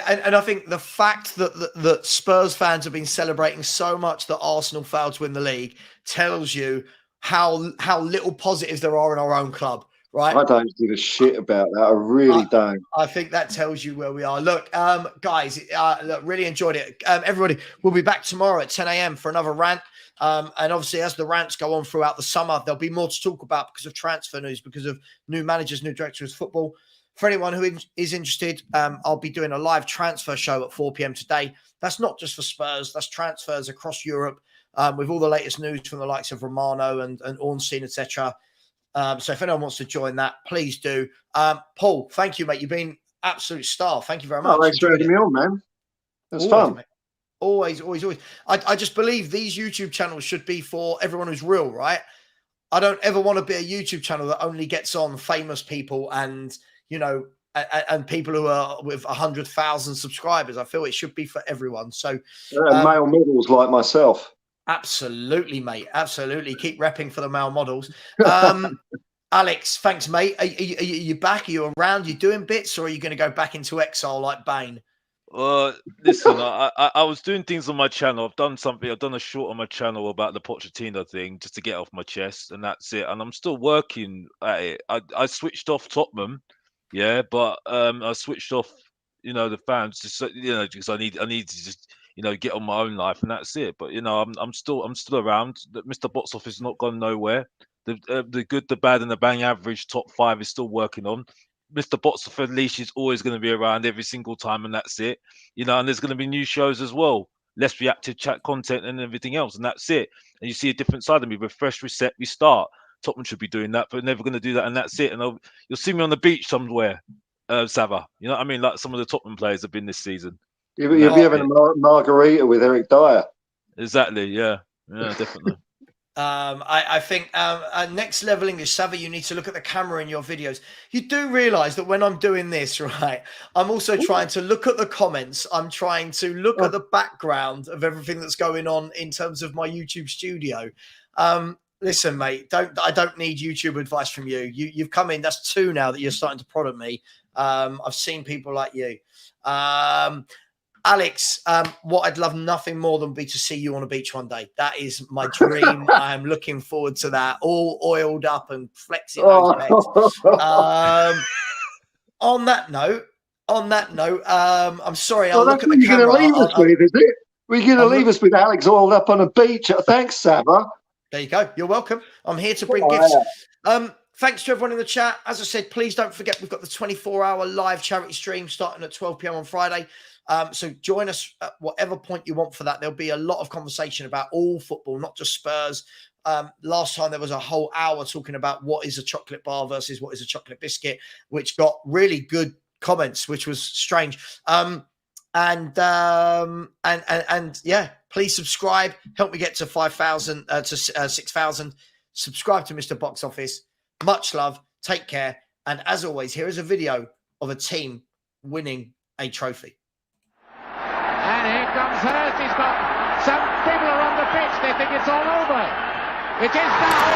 And I think the fact that Spurs fans have been celebrating so much that Arsenal failed to win the league tells you how little positives there are in our own club. Right.
I don't give a shit about that. I really don't.
I think that tells you where we are. Look, guys, look, really enjoyed it. Everybody, we'll be back tomorrow at 10 a.m. for another rant. And obviously, as the rants go on throughout the summer, there'll be more to talk about because of transfer news, because of new managers, new directors of football. For anyone who is interested, I'll be doing a live transfer show at 4 p.m. today. That's not just for Spurs. That's transfers across Europe with all the latest news from the likes of Romano and Ornstein, etc. So if anyone wants to join that, please do. Paul, thank you, mate. You've been absolute star. Thank you very much.
Thanks for having me on, man. That's fun. Mate.
Always. I just believe these YouTube channels should be for everyone who's real, right? I don't ever want to be a YouTube channel that only gets on famous people and, and people who are with 100,000 subscribers. I feel it should be for everyone. So
male models like myself.
Absolutely, mate. Absolutely. Keep repping for the male models. Alex, thanks, mate. Are you back? Are you around? You doing bits, or are you going to go back into exile like Bane?
Listen, I was doing things on my channel. I've done something. I've done a short on my channel about the Pochettino thing just to get off my chest, and that's it. And I'm still working at it. I switched off Tottenham, yeah, but I switched off, the fans, just because I need to just get on my own life, and that's it. But I'm still around. Mr. Box Office has not gone nowhere. The good, the bad, and the bang average top 5 is still working on. Mr. Botsford Leash is always going to be around every single time, and that's it. And there's going to be new shows as well, less reactive chat content and everything else, and that's it. And you see a different side of me, refresh, reset, restart. Tottenham should be doing that, but never going to do that, and that's it. And you'll see me on the beach somewhere, Savva. You know what I mean? Like some of the Tottenham players have been this season.
You'll be having a margarita with Eric Dyer.
Exactly. Yeah, definitely.
I think next level English, Savva, you need to look at the camera in your videos. You do realize that when I'm doing this, right, I'm also trying to look at the comments. I'm trying to look at the background of everything that's going on in terms of my YouTube studio. Listen, mate, I don't need YouTube advice from you. You've come in. That's 2 now that you're starting to prod at me. I've seen people like you. Alex, what I'd love nothing more than be to see you on a beach one day. That is my dream. I'm looking forward to that. All oiled up and flexing those pecs. On that note, I'm sorry. I'll look at the camera.
You're going to leave us with, is it? We're going to leave us with Alex oiled up on a beach. Thanks, Savva.
There you go. You're welcome. I'm here to bring gifts. Thanks to everyone in the chat. As I said, please don't forget we've got the 24-hour live charity stream starting at 12 p.m. on Friday. So join us at whatever point you want for that. There'll be a lot of conversation about all football, not just Spurs. Last time there was a whole hour talking about what is a chocolate bar versus what is a chocolate biscuit, which got really good comments, which was strange. And yeah, please subscribe. Help me get to 5,000 to 6,000. Subscribe to Mr. Box Office. Much love. Take care. And as always, here is a video of a team winning a trophy.
And here comes Hurst. He's got some people are on the pitch. They think it's all over. It is now.